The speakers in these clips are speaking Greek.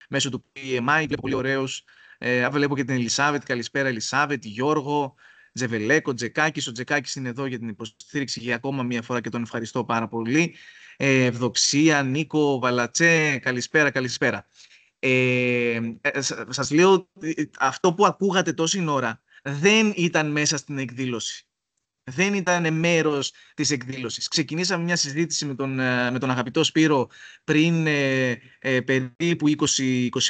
μέσω του PMI. Βλέπω πολύ ωραίους. Βλέπω και την Ελισάβετ. Καλησπέρα, Ελισάβετ, Γιώργο, Τζεβελέκο, Τζεκάκης. Ο Τζεκάκης είναι εδώ για την υποστήριξη για ακόμα μία φορά και τον ευχαριστώ πάρα πολύ. Ευδοξία, Νίκο, Βαλατσέ, καλησπέρα, καλησπέρα. Σας λέω ότι αυτό που ακούγατε τόση ώρα δεν ήταν μέσα στην εκδήλωση. Δεν ήταν μέρος της εκδήλωσης. Ξεκινήσαμε μια συζήτηση με τον αγαπητό Σπύρο πριν περίπου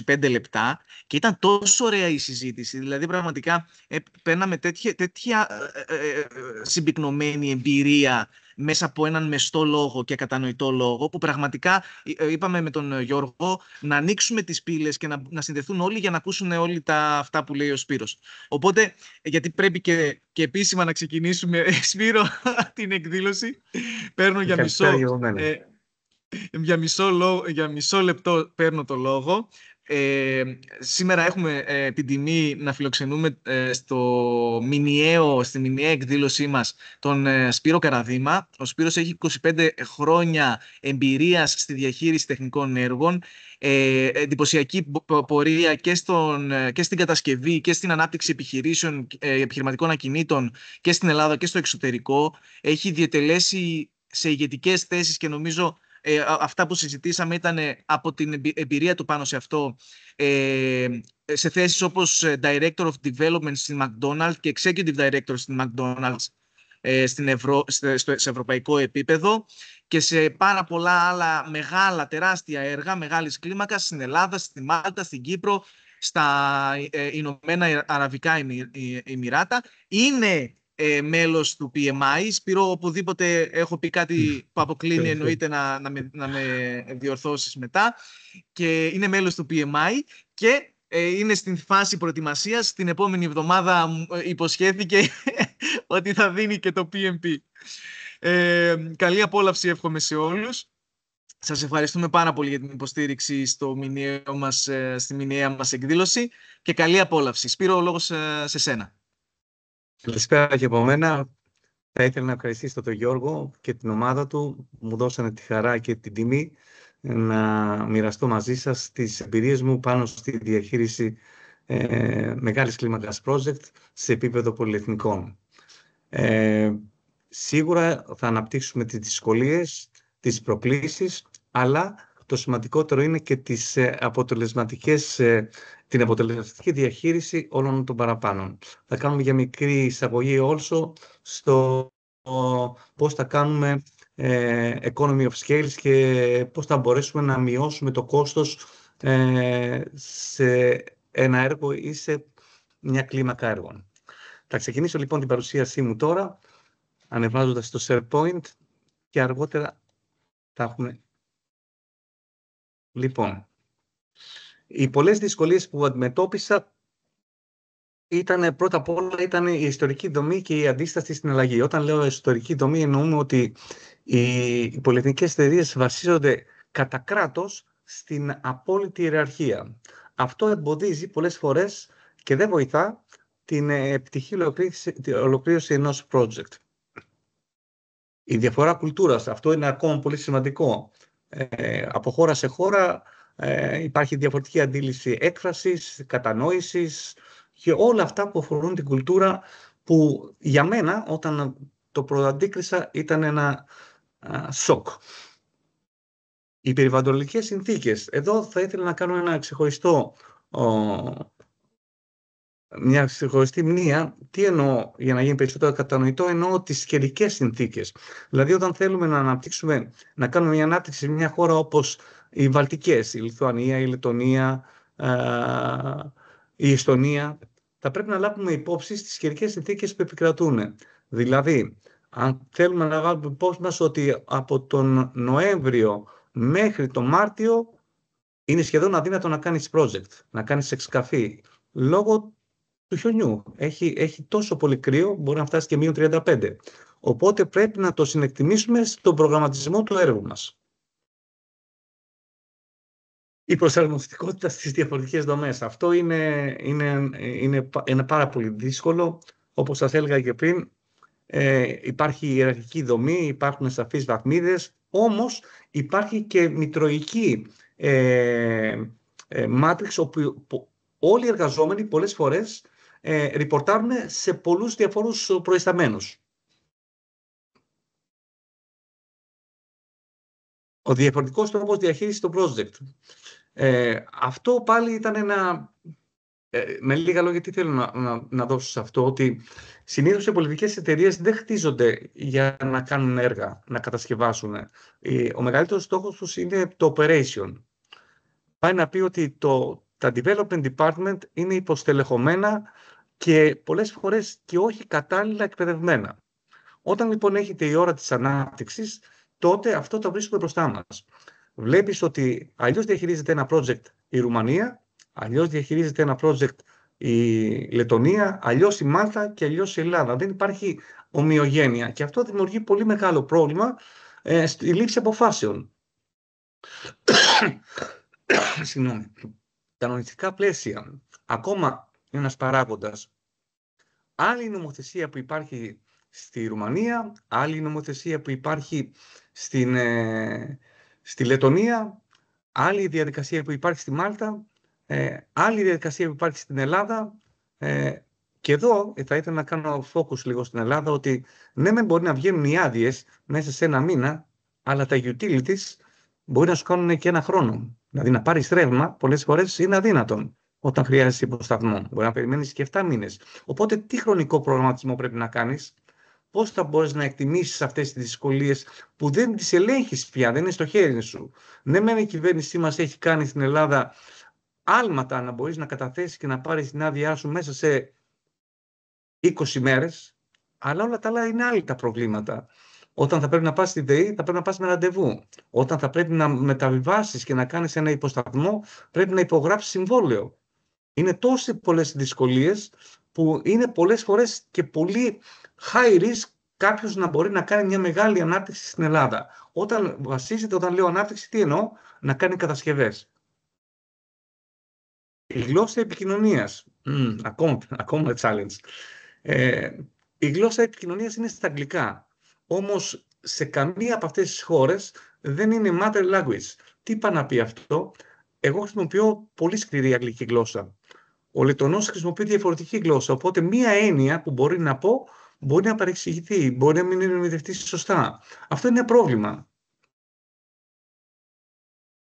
20-25 λεπτά και ήταν τόσο ωραία η συζήτηση. Δηλαδή πραγματικά παίρναμε τέτοια συμπυκνωμένη εμπειρία μέσα από έναν μεστό λόγο και κατανοητό λόγο, που πραγματικά είπαμε με τον Γιώργο να ανοίξουμε τις πύλες και να συνδεθούν όλοι για να ακούσουν όλοι αυτά που λέει ο Σπύρος. Οπότε, γιατί πρέπει και επίσημα να ξεκινήσουμε, Σπύρο, την εκδήλωση, παίρνω για μισό λεπτό παίρνω το λόγο. Σήμερα έχουμε την τιμή να φιλοξενούμε στη μηνιαία εκδήλωσή μας τον Σπύρο Καραδήμα. Ο Σπύρος έχει 25 χρόνια εμπειρίας στη διαχείριση τεχνικών έργων, εντυπωσιακή πορεία και στην κατασκευή και στην ανάπτυξη επιχειρηματικών ακινήτων και στην Ελλάδα και στο εξωτερικό. Έχει διετελέσει σε ηγετικές θέσεις και νομίζω αυτά που συζητήσαμε ήταν από την εμπειρία του πάνω σε αυτό, σε θέσεις όπως Director of Development στην McDonald's και Executive Director στην McDonald's σε ευρωπαϊκό επίπεδο και σε πάρα πολλά άλλα μεγάλα, τεράστια έργα μεγάλης κλίμακας στην Ελλάδα, στη Μάλτα, στην Κύπρο, στα Ηνωμένα Αραβικά Εμιράτα. Είναι μέλος του PMI. Σπύρο, οπουδήποτε έχω πει κάτι που αποκλίνει, εννοείται να με διορθώσεις μετά. Και είναι μέλος του PMI και είναι στην φάση προετοιμασίας. Την επόμενη εβδομάδα υποσχέθηκε ότι θα δίνει και το PMP. Καλή απόλαυση εύχομαι σε όλους. Σας ευχαριστούμε πάρα πολύ για την υποστήριξη στη μηνιαία μας εκδήλωση και καλή απόλαυση. Σπύρο, ο λόγος σε σένα. Καλησπέρα και από μένα. Θα ήθελα να ευχαριστήσω τον Γιώργο και την ομάδα του που μου δώσανε τη χαρά και την τιμή να μοιραστώ μαζί σας τις εμπειρίες μου πάνω στη διαχείριση μεγάλης κλίμακας project σε επίπεδο πολυεθνικών. Σίγουρα θα αναπτύξουμε τις δυσκολίες, τις προκλήσεις, αλλά το σημαντικότερο είναι και την αποτελεσματική διαχείριση όλων των παραπάνω. Θα κάνουμε για μικρή εισαγωγή also στο πώς θα κάνουμε economy of scale και πώς θα μπορέσουμε να μειώσουμε το κόστος σε ένα έργο ή σε μια κλίμακα έργων. Θα ξεκινήσω λοιπόν την παρουσίασή μου τώρα, ανεβάζοντας το SharePoint και αργότερα θα έχουμε... Λοιπόν, οι πολλές δυσκολίες που αντιμετώπισα πρώτα απ' όλα ήταν η ιστορική δομή και η αντίσταση στην αλλαγή. Όταν λέω ιστορική δομή εννοούμε ότι οι πολυεθνικές εταιρείες βασίζονται κατά κράτος στην απόλυτη ιεραρχία. Αυτό εμποδίζει πολλές φορές και δεν βοηθά την επιτυχή ολοκλήρωση ενός project. Η διαφορά κουλτούρας, αυτό είναι ακόμα πολύ σημαντικό. Από χώρα σε χώρα υπάρχει διαφορετική αντίληψη έκφρασης, κατανόησης και όλα αυτά που αφορούν την κουλτούρα, που για μένα όταν το προαντίκρισα ήταν ένα σοκ. Οι περιβαλλοντικές συνθήκες. Εδώ θα ήθελα να κάνω μια ξεχωριστή μνήα. Τι εννοώ, για να γίνει περισσότερο κατανοητό, εννοώ τις καιρικές συνθήκες. Δηλαδή, όταν θέλουμε να κάνουμε μια ανάπτυξη σε μια χώρα όπως οι Βαλτικές, η Λιθουανία, η Λεττονία, η Εστονία, θα πρέπει να λάβουμε υπόψη στις καιρικές συνθήκες που επικρατούν. Δηλαδή, αν θέλουμε να λάβουμε υπόψη μας ότι από τον Νοέμβριο μέχρι τον Μάρτιο είναι σχεδόν αδύνατο να κάνεις project, να κάνεις εξκαφή, λόγω του χιονιού. Έχει τόσο πολύ κρύο, μπορεί να φτάσει και -35. Οπότε πρέπει να το συνεκτιμήσουμε στον προγραμματισμό του έργου μας. Η προσαρμοστικότητα στις διαφορετικές δομές. Αυτό είναι πάρα πολύ δύσκολο. Όπως σας έλεγα και πριν, υπάρχει ιεραρχική δομή, υπάρχουν σαφείς βαθμίδες, όμως υπάρχει και μητροϊκή Matrix, όπου όλοι οι εργαζόμενοι πολλές φορές ριπορτάρουν σε πολλούς διαφορούς προϊσταμένους. Ο διαφορετικός τρόπος διαχείρισης των project. Αυτό πάλι ήταν ένα... με λίγα λόγια, τι θέλω να δώσω σε αυτό, ότι συνήθως οι πολιτικές εταιρείες δεν χτίζονται για να κάνουν έργα, να κατασκευάσουν. Ο μεγαλύτερος στόχος τους είναι το operation. Πάει να πει ότι τα development department είναι υποστελεχωμένα και πολλές φορές και όχι κατάλληλα εκπαιδευμένα. Όταν λοιπόν έχετε η ώρα της ανάπτυξης, τότε αυτό το βρίσκουμε μπροστά μας. Βλέπεις ότι αλλιώς διαχειρίζεται ένα project η Ρουμανία, αλλιώς διαχειρίζεται ένα project η Λετονία, αλλιώς η Μάλτα και αλλιώς η Ελλάδα. Δεν υπάρχει ομοιογένεια και αυτό δημιουργεί πολύ μεγάλο πρόβλημα στη λήψη αποφάσεων. Συγγνώμη. Τα νοητικά πλαίσια, ακόμα ένας παράγοντας. Άλλη νομοθεσία που υπάρχει στη Ρουμανία, άλλη νομοθεσία που υπάρχει στη Λετονία, άλλη διαδικασία που υπάρχει στη Μάλτα, άλλη διαδικασία που υπάρχει στην Ελλάδα. Και εδώ θα ήθελα να κάνω focus λίγο στην Ελλάδα, ότι ναι, μεν μπορεί να βγαίνουν οι άδειες μέσα σε ένα μήνα, αλλά τα utilities μπορεί να σου κάνουν και ένα χρόνο. Δηλαδή να πάρεις ρεύμα πολλές φορές είναι αδύνατον όταν χρειάζεσαι υποσταθμό. Μπορεί να περιμένεις και 7 μήνες. Οπότε τι χρονικό προγραμματισμό πρέπει να κάνεις, πώς θα μπορείς να εκτιμήσεις αυτές τις δυσκολίες που δεν τις ελέγχεις πια, δεν είναι στο χέρι σου. Ναι, μεν η κυβέρνησή μας έχει κάνει στην Ελλάδα άλματα να μπορείς να καταθέσεις και να πάρεις την άδειά σου μέσα σε 20 μέρες, αλλά όλα τα άλλα είναι άλλα τα προβλήματα. Όταν θα πρέπει να πας στη ΔΕΗ, θα πρέπει να πας με ραντεβού. Όταν θα πρέπει να μεταβιβάσεις και να κάνεις ένα υποσταθμό, πρέπει να υπογράψεις συμβόλαιο. Είναι τόσες πολλές δυσκολίες που είναι πολλές φορές και πολύ high risk κάποιος να μπορεί να κάνει μια μεγάλη ανάπτυξη στην Ελλάδα. Όταν λέω ανάπτυξη, τι εννοώ? Να κάνει κατασκευές. Η γλώσσα επικοινωνίας, ακόμα challenge. Η γλώσσα επικοινωνίας είναι στα αγγλικά. Όμως σε καμία από αυτές τις χώρες δεν είναι mother language. Τι πάει να πει αυτό? Εγώ χρησιμοποιώ πολύ σκληρή αγγλική γλώσσα. Ο Λετωνός χρησιμοποιεί διαφορετική γλώσσα. Οπότε μία έννοια που μπορεί να πω μπορεί να παρεξηγηθεί, μπορεί να μην ερμηνευτεί σωστά. Αυτό είναι ένα πρόβλημα.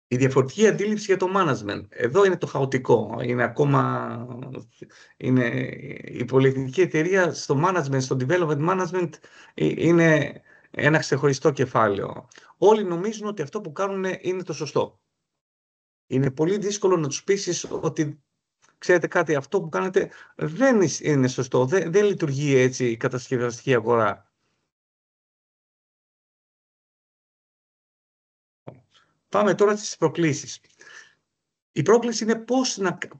Η διαφορετική αντίληψη για το management. Εδώ είναι το χαοτικό. Η πολυεθνική εταιρεία στο management, στο development management, είναι ένα ξεχωριστό κεφάλαιο. Όλοι νομίζουν ότι αυτό που κάνουν είναι το σωστό. Είναι πολύ δύσκολο να τους πείσεις ότι, ξέρετε κάτι, αυτό που κάνετε δεν είναι σωστό. Δεν λειτουργεί έτσι η κατασκευαστική αγορά. Πάμε τώρα στις προκλήσεις. Η πρόκληση είναι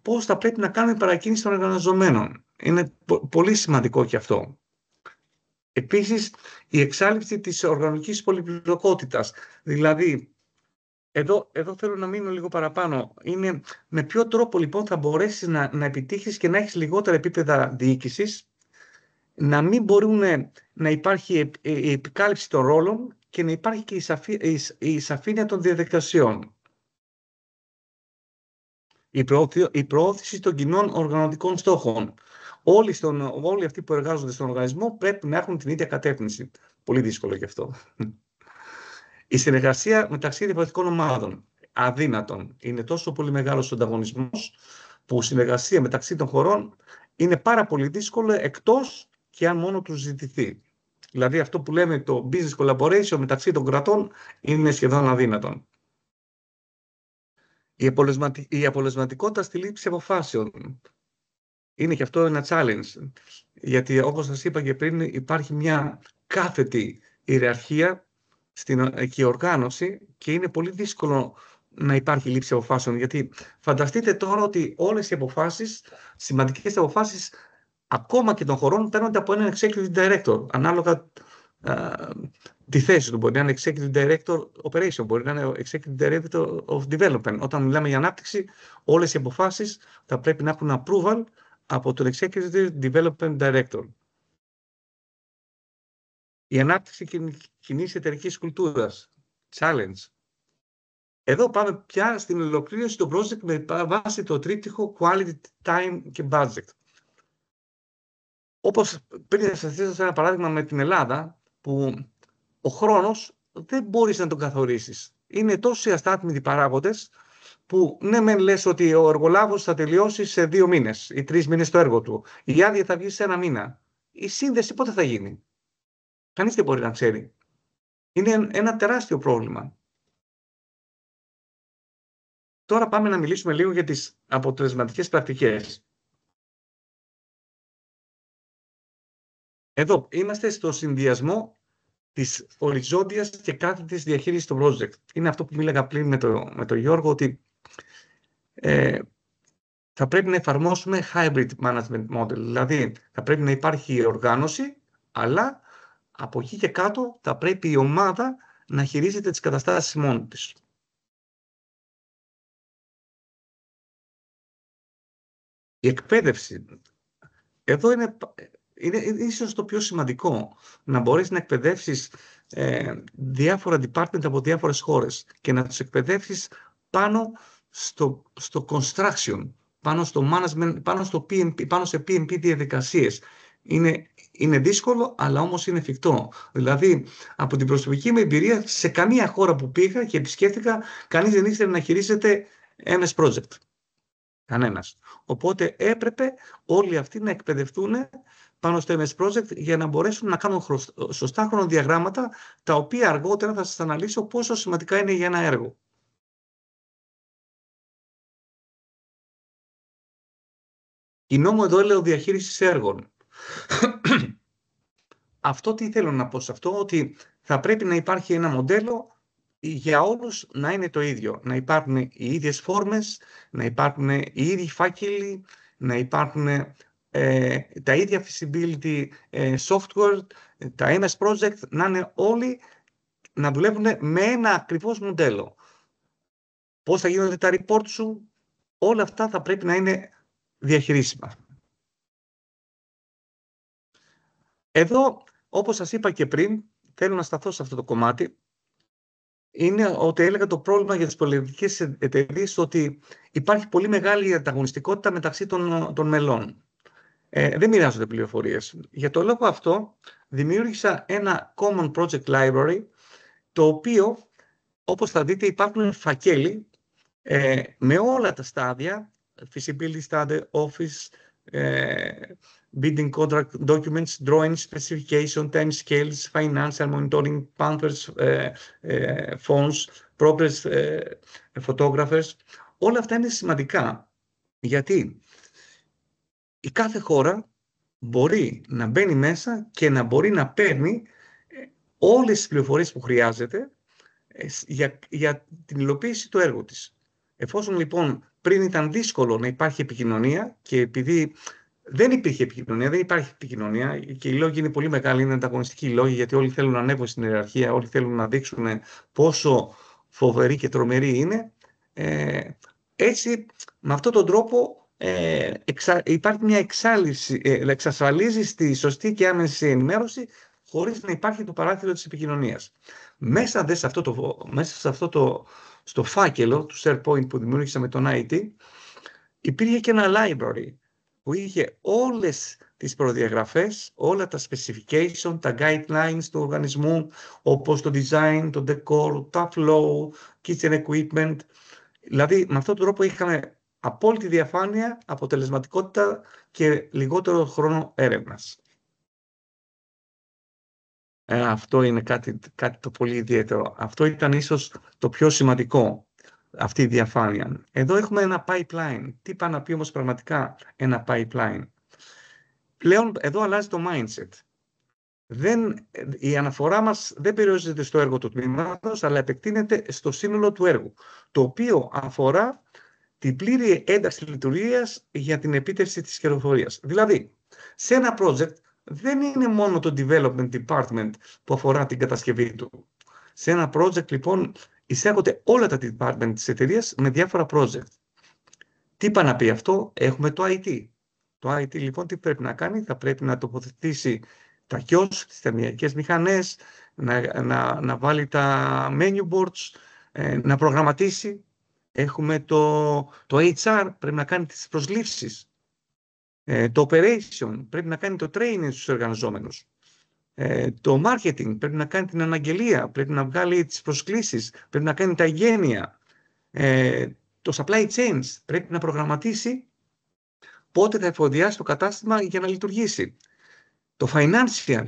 πώς θα πρέπει να κάνουμε παρακίνηση των εργαζομένων. Είναι πολύ σημαντικό και αυτό. Επίσης, η εξάλληψη της οργανωτικής πολυπλοκότητας. Δηλαδή, εδώ θέλω να μείνω λίγο παραπάνω. Είναι με ποιο τρόπο λοιπόν θα μπορέσεις να επιτύχεις και να έχεις λιγότερα επίπεδα διοίκησης, να μην μπορούν να υπάρχει η επικάλυψη των ρόλων και να υπάρχει και η σαφήνεια των διαδικασιών. Η προώθηση των κοινών οργανωτικών στόχων. Όλοι αυτοί που εργάζονται στον οργανισμό πρέπει να έχουν την ίδια κατεύθυνση. Πολύ δύσκολο και αυτό. Η συνεργασία μεταξύ διαφορετικών ομάδων. Αδύνατον. Είναι τόσο πολύ μεγάλος ο ανταγωνισμός που η συνεργασία μεταξύ των χωρών είναι πάρα πολύ δύσκολο, εκτός και αν μόνο τους ζητηθεί. Δηλαδή αυτό που λέμε το business collaboration μεταξύ των κρατών είναι σχεδόν αδύνατον. Η αποτελεσματικότητα στη λήψη αποφάσεων είναι και αυτό ένα challenge. Γιατί όπως σας είπα και πριν, υπάρχει μια κάθετη ιεραρχία και οργάνωση και είναι πολύ δύσκολο να υπάρχει λήψη αποφάσεων. Γιατί φανταστείτε τώρα ότι όλες οι αποφάσεις, σημαντικές αποφάσεις, ακόμα και των χωρών, παίρνονται από έναν executive director, ανάλογα τη θέση του. Μπορεί να είναι executive director operation, μπορεί να είναι executive director of development. Όταν μιλάμε για ανάπτυξη, όλες οι αποφάσεις θα πρέπει να έχουν approval από τον executive development director. Η ανάπτυξη κοινής εταιρικής κουλτούρας. Challenge. Εδώ πάμε πια στην ολοκλήρωση του project με βάση το τρίπτυχο quality, time και budget. Όπως πριν σας έδωσα ένα παράδειγμα με την Ελλάδα, που ο χρόνος δεν μπορείς να τον καθορίσεις. Είναι τόσοι αστάθμητοι παράγοντες που ναι μεν λες ότι ο εργολάβος θα τελειώσει σε 2 μήνες ή 3 μήνες το έργο του. Η άδεια θα βγει σε 1 μήνα. Η σύνδεση πότε θα γίνει? Κανείς δεν μπορεί να ξέρει. Είναι ένα τεράστιο πρόβλημα. Τώρα πάμε να μιλήσουμε λίγο για τις αποτελεσματικές πρακτικές. Εδώ είμαστε στο συνδυασμό της οριζόντιας και κάθετης διαχείρισης του project. Είναι αυτό που μίλαγα πριν με τον Γιώργο, ότι θα πρέπει να εφαρμόσουμε hybrid management model. Δηλαδή, θα πρέπει να υπάρχει οργάνωση, αλλά από εκεί και κάτω θα πρέπει η ομάδα να χειρίζεται τις καταστάσεις μόνη της. Η εκπαίδευση. Εδώ είναι ίσως το πιο σημαντικό. Να μπορείς να εκπαιδεύσεις διάφορα department από διάφορες χώρες και να τους εκπαιδεύσεις πάνω στο construction, πάνω στο management, πάνω σε PMP διαδικασίες. Είναι δύσκολο, αλλά όμως είναι εφικτό. Δηλαδή, από την προσωπική μου εμπειρία, σε καμία χώρα που πήγα και επισκέφτηκα, κανείς δεν ήθελε να χειρίζεται MS Project. Κανένας. Οπότε έπρεπε όλοι αυτοί να εκπαιδευτούν πάνω στο MS Project για να μπορέσουν να κάνουν σωστά χρονοδιαγράμματα, τα οποία αργότερα θα σας αναλύσω πόσο σημαντικά είναι για ένα έργο. Κοινό μοντέλο διαχείρισης έργων. Αυτό τι θέλω να πω σε αυτό, ότι θα πρέπει να υπάρχει ένα μοντέλο για όλους να είναι το ίδιο. Να υπάρχουν οι ίδιες φόρμες, να υπάρχουν οι ίδιοι φάκελοι, να υπάρχουν τα ίδια feasibility software, τα MS Project, να είναι όλοι να δουλεύουν με ένα ακριβώς μοντέλο. Πώς θα γίνονται τα report σου, όλα αυτά θα πρέπει να είναι διαχειρίσιμα. Εδώ, όπως σας είπα και πριν, θέλω να σταθώ σε αυτό το κομμάτι. Είναι ότι έλεγα το πρόβλημα για τις πολυεθνικές εταιρείες, ότι υπάρχει πολύ μεγάλη ανταγωνιστικότητα μεταξύ των μελών. Δεν μοιράζονται πληροφορίες. Για το λόγο αυτό, δημιούργησα ένα Common Project Library, το οποίο, όπως θα δείτε, υπάρχουν φακέλοι με όλα τα στάδια, feasibility study, office, bidding contract documents, drawings, specification, time scales, financial monitoring, Panthers, phones, progress photographers. Όλα αυτά είναι σημαντικά, γιατί η κάθε χώρα μπορεί να μπαίνει μέσα και να μπορεί να παίρνει όλες τις πληροφορίες που χρειάζεται για την υλοποίηση του έργου της. Εφόσον λοιπόν πριν ήταν δύσκολο να υπάρχει επικοινωνία, και επειδή δεν υπήρχε επικοινωνία, δεν υπάρχει επικοινωνία και οι λόγοι είναι πολύ μεγάλοι, είναι ανταγωνιστικοί οι λόγοι, γιατί όλοι θέλουν να ανέβουν στην ιεραρχία, όλοι θέλουν να δείξουν πόσο φοβεροί και τρομεροί είναι. Έτσι, με αυτόν τον τρόπο υπάρχει μια εξασφαλίζει τη σωστή και άμεση ενημέρωση, χωρίς να υπάρχει το παράθυρο της επικοινωνίας. Μέσα σε αυτό στο φάκελο του SharePoint που δημιούργησα με τον IT, υπήρχε και ένα library που είχε όλες τις προδιαγραφές, όλα τα specification, τα guidelines του οργανισμού, όπως το design, το decor, τα flow, kitchen equipment. Δηλαδή, με αυτόν τον τρόπο είχαμε απόλυτη διαφάνεια, αποτελεσματικότητα και λιγότερο χρόνο έρευνας. Αυτό είναι κάτι το πολύ ιδιαίτερο. Αυτό ήταν ίσως το πιο σημαντικό, αυτή η διαφάνεια. Εδώ έχουμε ένα pipeline. Τι πάει να πει όμως πραγματικά ένα pipeline? Πλέον εδώ αλλάζει το mindset. Η αναφορά μας δεν περιορίζεται στο έργο του τμήματος, αλλά επεκτείνεται στο σύνολο του έργου, το οποίο αφορά την πλήρη ένταξη λειτουργίας για την επίτευξη της κερδοφορίας. Δηλαδή, σε ένα project δεν είναι μόνο το development department που αφορά την κατασκευή του. Σε ένα project, λοιπόν, εισέρχονται όλα τα department της εταιρείας με διάφορα project. Τι πάει να πει αυτό? Έχουμε το IT. Το IT, λοιπόν, τι πρέπει να κάνει? Θα πρέπει να τοποθετήσει τα kiosk, τις ταμιακές μηχανές, να βάλει τα menu boards, να προγραμματίσει. Έχουμε το HR, πρέπει να κάνει τις προσλήψεις. Το operation, πρέπει να κάνει το training στους εργαζόμενους. Το marketing, πρέπει να κάνει την αναγγελία, πρέπει να βγάλει τις προσκλήσεις, πρέπει να κάνει τα εγγένεια. Το supply chains, πρέπει να προγραμματίσει πότε θα εφοδιάσει το κατάστημα για να λειτουργήσει. Το financial,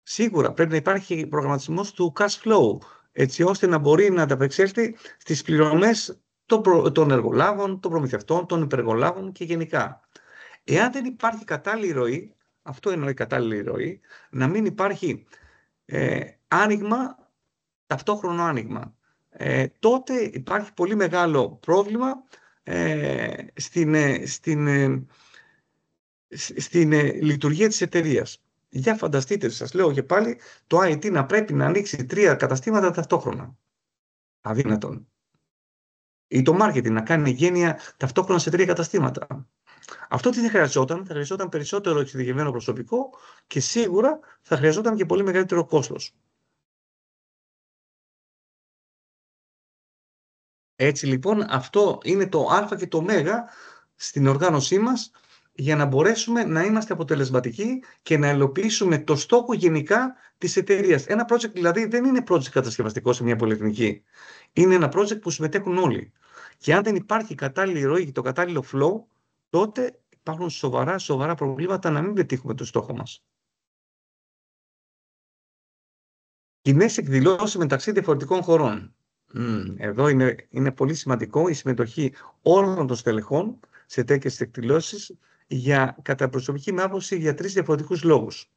σίγουρα πρέπει να υπάρχει προγραμματισμός του cash flow, έτσι ώστε να μπορεί να ανταπεξέλθει στις πληρωμές των εργολάβων, των προμηθευτών, των υπεργολάβων και γενικά. Εάν δεν υπάρχει κατάλληλη ροή, αυτό εννοεί κατάλληλη ροή, να μην υπάρχει άνοιγμα, ταυτόχρονο άνοιγμα. Τότε υπάρχει πολύ μεγάλο πρόβλημα στην λειτουργία της εταιρείας. Για φανταστείτε, σας λέω και πάλι, το IT να πρέπει να ανοίξει 3 καταστήματα ταυτόχρονα. Αδύνατον. Ή το marketing να κάνει γένεια ταυτόχρονα σε 3 καταστήματα. Αυτό τι θα χρειαζόταν? Θα χρειαζόταν περισσότερο εξειδικευμένο προσωπικό και σίγουρα θα χρειαζόταν και πολύ μεγαλύτερο κόστος. Έτσι λοιπόν, αυτό είναι το α και το ω στην οργάνωσή μας, για να μπορέσουμε να είμαστε αποτελεσματικοί και να υλοποιήσουμε το στόχο γενικά της εταιρείας. Ένα project δηλαδή δεν είναι project κατασκευαστικό σε μια πολυεθνική. Είναι ένα project που συμμετέχουν όλοι. Και αν δεν υπάρχει κατάλληλη ροή και το κατάλληλο flow, τότε υπάρχουν σοβαρά προβλήματα να μην πετύχουμε το στόχο μας. Κοινές εκδηλώσεις μεταξύ διαφορετικών χωρών. Εδώ είναι πολύ σημαντικό η συμμετοχή όλων των στελεχών σε τέτοιες εκδηλώσεις, κατά προσωπική με άποψη, για 3 διαφορετικούς λόγους.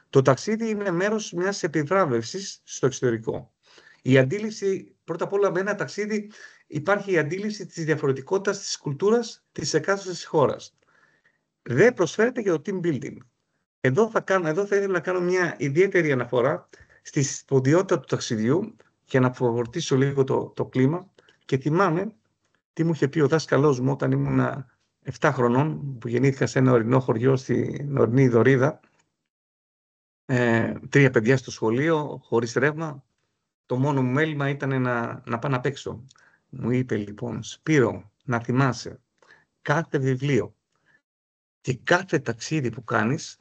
Το ταξίδι είναι μέρος μιας επιβράβευσης στο εξωτερικό. Η αντίληψη, πρώτα απ' όλα, με ένα ταξίδι υπάρχει η αντίληψη της διαφορετικότητας της κουλτούρας της εκάστοτε χώρας. Δεν προσφέρεται για το team building. Εδώ θα ήθελα να κάνω μια ιδιαίτερη αναφορά στη σπουδαιότητα του ταξιδιού για να φορτίσω λίγο το κλίμα. Και θυμάμαι τι μου είχε πει ο δάσκαλός μου όταν ήμουν 7 χρονών, που γεννήθηκα σε ένα ορεινό χωριό στην ορεινή Δωρίδα. 3 παιδιά στο σχολείο, χωρίς ρεύμα. Το μόνο μου μέλημα ήταν να πάω να παίξω. Μου είπε λοιπόν: Σπύρο, να θυμάσαι, κάθε βιβλίο και κάθε ταξίδι που κάνεις,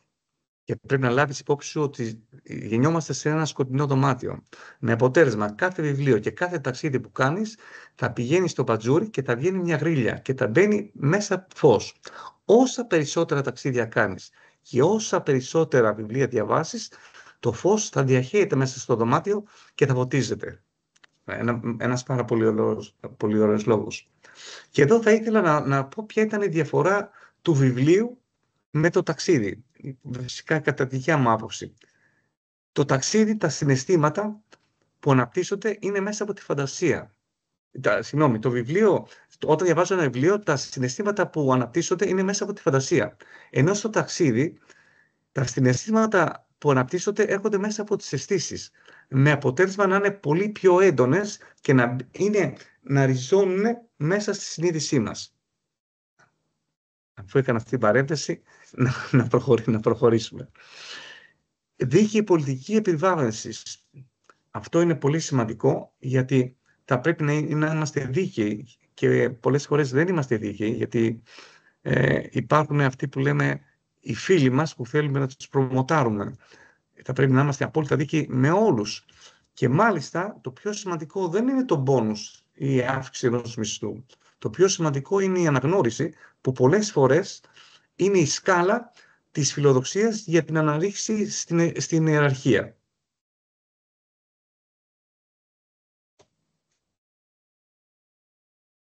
και πρέπει να λάβεις υπόψη σου ότι γεννιόμαστε σε ένα σκοτεινό δωμάτιο. Με αποτέλεσμα, κάθε βιβλίο και κάθε ταξίδι που κάνεις θα πηγαίνει στο πατζούρι και θα βγαίνει μια γρίλια και θα μπαίνει μέσα φως. Όσα περισσότερα ταξίδια κάνεις και όσα περισσότερα βιβλία διαβάσεις, το φως θα διαχέεται μέσα στο δωμάτιο και θα φωτίζεται. Ένας πάρα πολύ ωραίος λόγος. Και εδώ θα ήθελα να πω ποια ήταν η διαφορά του βιβλίου με το ταξίδι. Φυσικά, κατά τη δικιά μου άποψη. Το ταξίδι, τα συναισθήματα που αναπτύσσονται είναι μέσα από τη φαντασία. Το βιβλίο, όταν διαβάζω ένα βιβλίο, τα συναισθήματα που αναπτύσσονται είναι μέσα από τη φαντασία. Ενώ στο ταξίδι, τα συναισθήματα που αναπτύσσονται έρχονται μέσα από τις αισθήσεις. Με αποτέλεσμα να είναι πολύ πιο έντονες και να ριζώνουν μέσα στη συνείδησή μας. Αφού έκανα αυτή την παρένθεση, να προχωρήσουμε. Δίκαιη πολιτική επιβράβευσης. Αυτό είναι πολύ σημαντικό, γιατί θα πρέπει να είμαστε δίκαιοι και πολλές φορές δεν είμαστε δίκαιοι, γιατί υπάρχουν αυτοί που λέμε οι φίλοι μας που θέλουμε να τους προμοτάρουμε. Θα πρέπει να είμαστε απόλυτα δίκαιοι με όλους. Και μάλιστα το πιο σημαντικό δεν είναι το μπόνους ή η αύξηση ενός μισθού. Το πιο σημαντικό είναι η αναγνώριση, που πολλές φορές είναι η σκάλα της φιλοδοξίας για την αναρρίχηση στην ιεραρχία.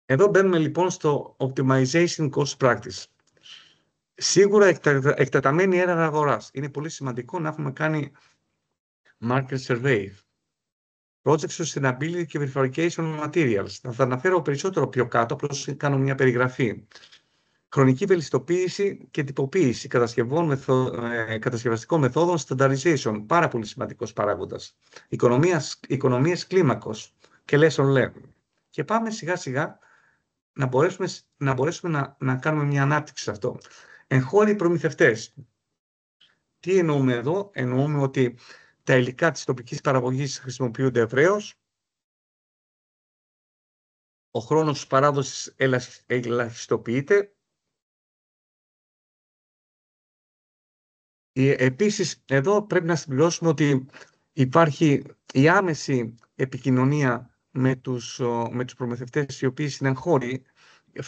Εδώ μπαίνουμε λοιπόν στο Optimization Cost Practice. Σίγουρα εκτεταμένη έρευνα αγοράς. Είναι πολύ σημαντικό να έχουμε κάνει Market Survey, Project Sustainability και Verification Materials. Θα αναφέρω περισσότερο πιο κάτω, απλώς κάνω μια περιγραφή. Χρονική βελτιστοποίηση και τυποποίηση κατασκευαστικών μεθόδων, standardization, πάρα πολύ σημαντικός παράγοντας. Οικονομίες κλίμακος και lesson learned. Και πάμε σιγά σιγά να μπορέσουμε να κάνουμε μια ανάπτυξη σε αυτό. Εγχώροι προμηθευτές. Τι εννοούμε εδώ? Εννοούμε ότι τα υλικά της τοπικής παραγωγής χρησιμοποιούνται ευρέως. ο χρόνος παράδοσης ελαχιστοποιείται. Επίσης, εδώ πρέπει να συμπληρώσουμε ότι υπάρχει η άμεση επικοινωνία με τους προμηθευτές οι οποίοι είναι εγχώροι,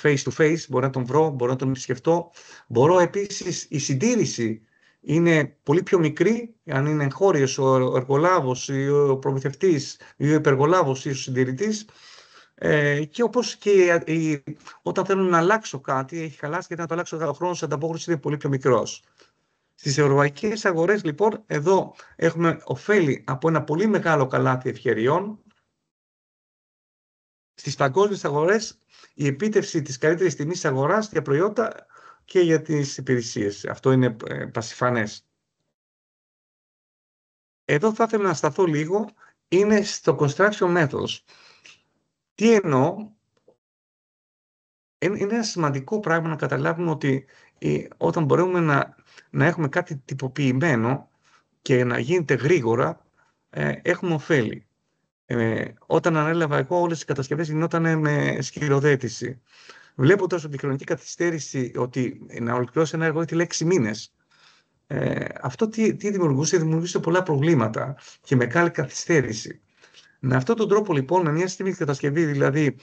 face to face, μπορώ να τον βρω, μπορώ να τον επισκεφτώ. Μπορώ επίσης, η συντήρηση είναι πολύ πιο μικρή, αν είναι εγχώριος ο εργολάβος ή ο προμηθευτής ή ο υπεργολάβος ή ο συντηρητής. Και όπως και όταν θέλω να αλλάξω κάτι, έχει χαλάσει και να το αλλάξω, ο χρόνος ανταπόκρισης είναι πολύ πιο μικρός. Στις ευρωπαϊκές αγορές, λοιπόν, εδώ έχουμε ωφέλη από ένα πολύ μεγάλο καλάθι ευκαιριών. Στις παγκόσμιες αγορές, η επίτευξη της καλύτερης τιμής αγοράς για προϊόντα και για τις υπηρεσίες. Αυτό είναι πασιφανές. Εδώ θα ήθελα να σταθώ λίγο, είναι στο construction methods. Τι εννοώ? Είναι ένα σημαντικό πράγμα να καταλάβουμε ότι όταν μπορούμε να έχουμε κάτι τυποποιημένο και να γίνεται γρήγορα, έχουμε ωφέλη. Όταν ανέλαβα εγώ, όλες οι κατασκευές γινόταν με σκυροδέτηση. Βλέποντας ότι η χρονική καθυστέρηση, ότι να ολοκληρώσει ένα έργο ήθελε 6 μήνες, αυτό τι δημιουργούσε? Δημιουργούσε πολλά προβλήματα και μεγάλη καθυστέρηση. Με αυτόν τον τρόπο, λοιπόν, με μια σύντομη κατασκευή, δηλαδή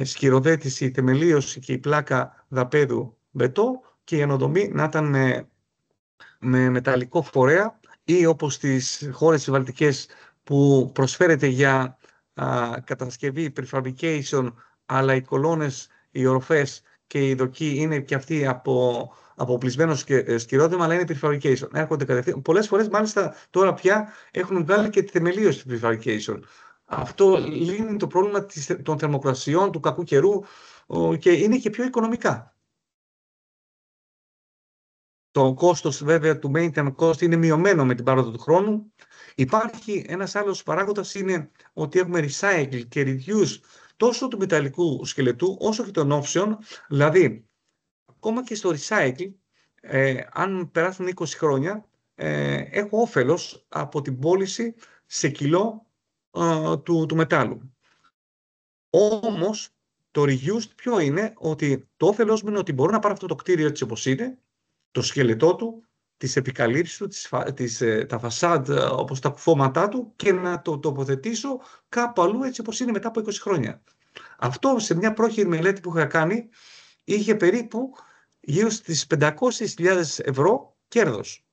σκυροδέτηση, θεμελίωση και η πλάκα δαπέδου μπετό και η ανοδομή να ήταν με μεταλλικό φορέα ή όπως στις χώρες βαλτικές που προσφέρεται για κατασκευή prefabrication, αλλά οι κολόνες, οι οροφές και οι δοκοί είναι και αυτοί από οπλισμένο σκυρόδεμα, αλλά είναι prefabrication. Έρχονται κατευθείαν. Πολλές φορές, μάλιστα, τώρα πια έχουν βγάλει και τη θεμελίωση prefabrication. Αυτό λύνει το πρόβλημα των θερμοκρασιών, του κακού καιρού και είναι και πιο οικονομικά. Το κόστος, βέβαια, του maintenance cost είναι μειωμένο με την πάροδο του χρόνου. Υπάρχει ένας άλλος παράγοντας, είναι ότι έχουμε recycle και reduce τόσο του μεταλλικού σκελετού όσο και των όψεων. Δηλαδή, ακόμα και στο recycle, αν περάσουν 20 χρόνια, έχω όφελος από την πώληση σε κιλό του μετάλλου. Όμως, το reused ποιο είναι? Ότι το όφελος μου είναι ότι μπορώ να πάρω αυτό το κτίριο έτσι όπως είναι, το σκελετό του, τις επικαλύψεις του, τα φασάντ όπως τα κουφώματά του και να το τοποθετήσω κάπου αλλού έτσι όπως είναι μετά από 20 χρόνια. Αυτό σε μια πρόχειρη μελέτη που είχα κάνει είχε περίπου γύρω στις 500.000 ευρώ κέρδος.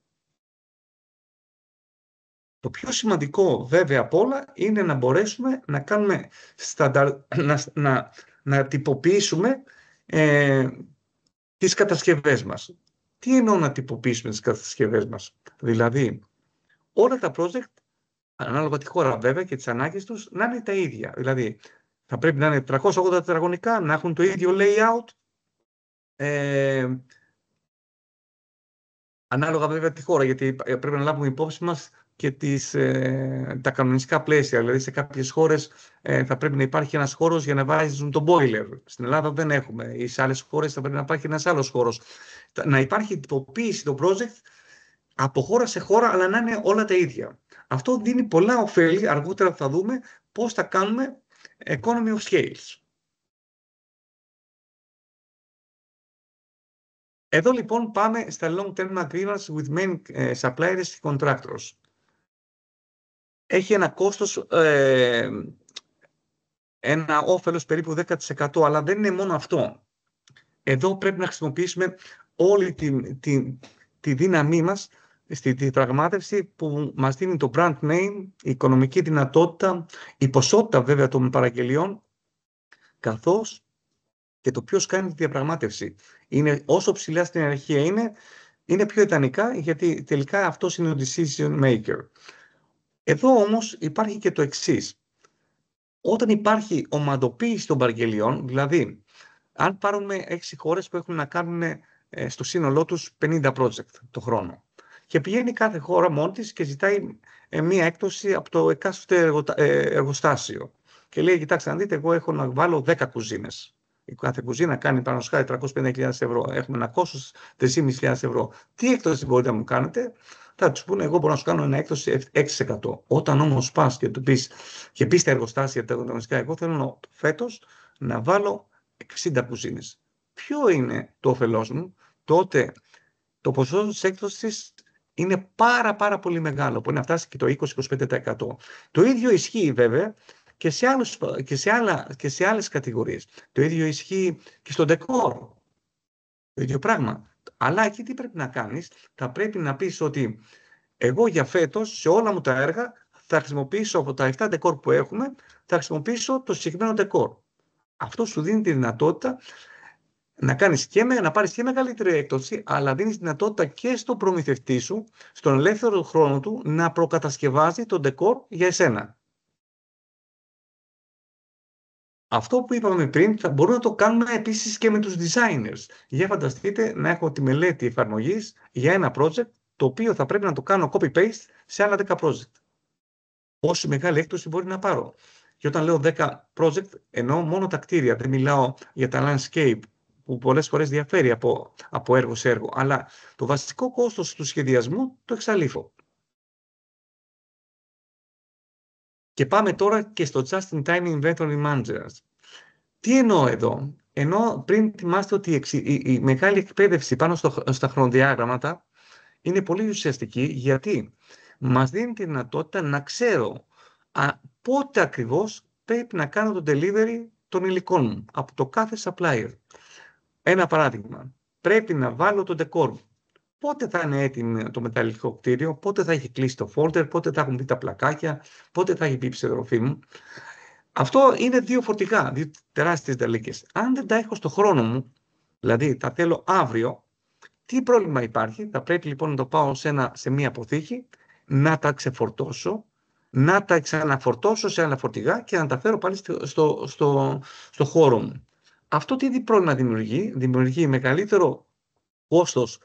Το πιο σημαντικό βέβαια απ' όλα είναι να μπορέσουμε να κάνουμε να τυποποιήσουμε τις κατασκευές μας. Τι εννοώ να τυποποιήσουμε τις κατασκευές μας? Δηλαδή, όλα τα project, ανάλογα τη χώρα βέβαια και τις ανάγκες τους, να είναι τα ίδια. Δηλαδή, θα πρέπει να είναι 380 τετραγωνικά, να έχουν το ίδιο layout, ανάλογα βέβαια τη χώρα, γιατί πρέπει να λάβουμε υπόψη μας και τα κανονιστικά πλαίσια. Δηλαδή, σε κάποιες χώρες θα πρέπει να υπάρχει ένας χώρος για να βάζουν το boiler. Στην Ελλάδα δεν έχουμε. Ή σε άλλες χώρες θα πρέπει να υπάρχει ένας άλλος χώρος. Να υπάρχει τυποποίηση το project από χώρα σε χώρα, αλλά να είναι όλα τα ίδια. Αυτό δίνει πολλά ωφέλη. Αργότερα θα δούμε πώς θα κάνουμε economy of scales. Εδώ λοιπόν πάμε στα long-term agreements with main suppliers and contractors. Έχει ένα κόστος, ένα όφελος περίπου 10%, αλλά δεν είναι μόνο αυτό. Εδώ πρέπει να χρησιμοποιήσουμε όλη τη δύναμή μας στη διαπραγμάτευση που μας δίνει το brand name, η οικονομική δυνατότητα, η ποσότητα βέβαια των παραγγελιών, καθώς και το ποιος κάνει τη διαπραγμάτευση. Είναι όσο ψηλά στην ιεραρχία είναι πιο ιδανικά, γιατί τελικά αυτός είναι ο decision maker. Εδώ όμως υπάρχει και το εξής. Όταν υπάρχει ομαδοποίηση των παραγγελιών, δηλαδή αν πάρουμε 6 χώρες που έχουν να κάνουν στο σύνολό τους 50 project το χρόνο και πηγαίνει κάθε χώρα μόνη της και ζητάει μία έκπτωση από το εκάστοτε εργοστάσιο και λέει, κοιτάξτε να δείτε, εγώ έχω να βάλω 10 κουζίνες. Η κάθε κουζίνα κάνει πάνω σχάρι 350.000 ευρώ. Έχουμε ένα κόστος 3.500 ευρώ. Τι έκπτωση μπορείτε να μου κάνετε? Θα τους πούνε, εγώ μπορώ να σου κάνω ένα έκπτωση 6%. Όταν όμως πας και του πεις και πεις στα εργοστάσια τα οικονομικά, εγώ θέλω φέτος να βάλω 60 κουζίνες. Ποιο είναι το όφελός μου? Τότε το ποσοστό της έκπτωσης είναι πάρα πολύ μεγάλο, μπορεί να φτάσει και το 20-25%. Το ίδιο ισχύει βέβαια και σε άλλες κατηγορίες. Το ίδιο ισχύει και στο decor. Το ίδιο πράγμα. Αλλά εκεί τι πρέπει να κάνεις? Θα πρέπει να πεις ότι εγώ για φέτος σε όλα μου τα έργα θα χρησιμοποιήσω από τα 7 decor που έχουμε, θα χρησιμοποιήσω το συγκεκριμένο decor. Αυτό σου δίνει τη δυνατότητα να πάρεις και μεγαλύτερη έκπτωση, αλλά δίνεις δυνατότητα και στον προμηθευτή σου, στον ελεύθερο χρόνο του, να προκατασκευάζει το decor για εσένα. Αυτό που είπαμε πριν, θα μπορούμε να το κάνουμε επίσης και με τους designers. Για φανταστείτε να έχω τη μελέτη εφαρμογής για ένα project, το οποίο θα πρέπει να το κάνω copy-paste σε άλλα 10 project. Πόση μεγάλη έκπτωση μπορεί να πάρω? Και όταν λέω 10 project, εννοώ μόνο τα κτίρια. Δεν μιλάω για τα landscape, που πολλές φορές διαφέρει από έργο σε έργο. Αλλά το βασικό κόστος του σχεδιασμού το εξαλείφω. Και πάμε τώρα και στο Just-in-Time Inventory Managers. Τι εννοώ εδώ? Εννοώ, πριν θυμάστε ότι η μεγάλη εκπαίδευση πάνω στα χρονοδιάγραμματα είναι πολύ ουσιαστική, γιατί μας δίνει τη δυνατότητα να ξέρω πότε ακριβώς πρέπει να κάνω το delivery των υλικών μου από το κάθε supplier. Ένα παράδειγμα, πρέπει να βάλω το decor. Πότε θα είναι έτοιμο το μεταλλικό κτίριο, πότε θα έχει κλείσει το folder, πότε θα έχουν μπει τα πλακάκια, πότε θα έχει μπει η ψευδροφή μου. Αυτό είναι δύο φορτηγά, δύο τεράστιες τελίκες. Αν δεν τα έχω στο χρόνο μου, δηλαδή τα θέλω αύριο, τι πρόβλημα υπάρχει? Θα πρέπει λοιπόν να το πάω σε μία αποθήκη, να τα ξεφορτώσω, να τα ξαναφορτώσω σε άλλα φορτηγά και να τα φέρω πάλι στο χώρο μου. Αυτό τι πρόβλημα δημιουργεί? Δημιουργεί μεγαλύτερο κόστος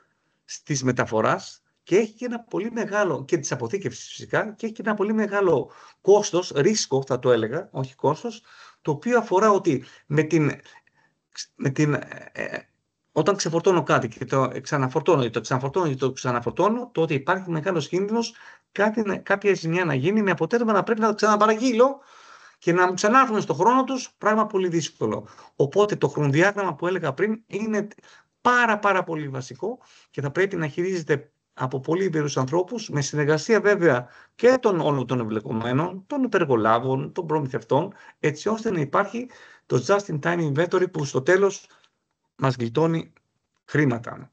στις μεταφοράς και έχει και ένα πολύ μεγάλο, και της αποθήκευσης φυσικά, και έχει και ένα πολύ μεγάλο κόστος, ρίσκο θα το έλεγα, όχι κόστος, το οποίο αφορά ότι όταν ξεφορτώνω κάτι και το ξαναφορτώνω, το ξαναφορτώνω, τότε υπάρχει μεγάλος κίνδυνος κάποια ζημιά να γίνει, με αποτέλεσμα να πρέπει να το ξαναπαραγγείλω και να μου ξανάρθουν στον χρόνο τους, πράγμα πολύ δύσκολο. Οπότε το χρονοδιάγραμμα που έλεγα πριν είναι πάρα πολύ βασικό και θα πρέπει να χειρίζεται από πολύ εμπειρούς ανθρώπους, με συνεργασία βέβαια και όλων των εμπλεκομένων, των υπεργολάβων, των προμηθευτών, έτσι ώστε να υπάρχει το just-in-time inventory που στο τέλος μας γλιτώνει χρήματα.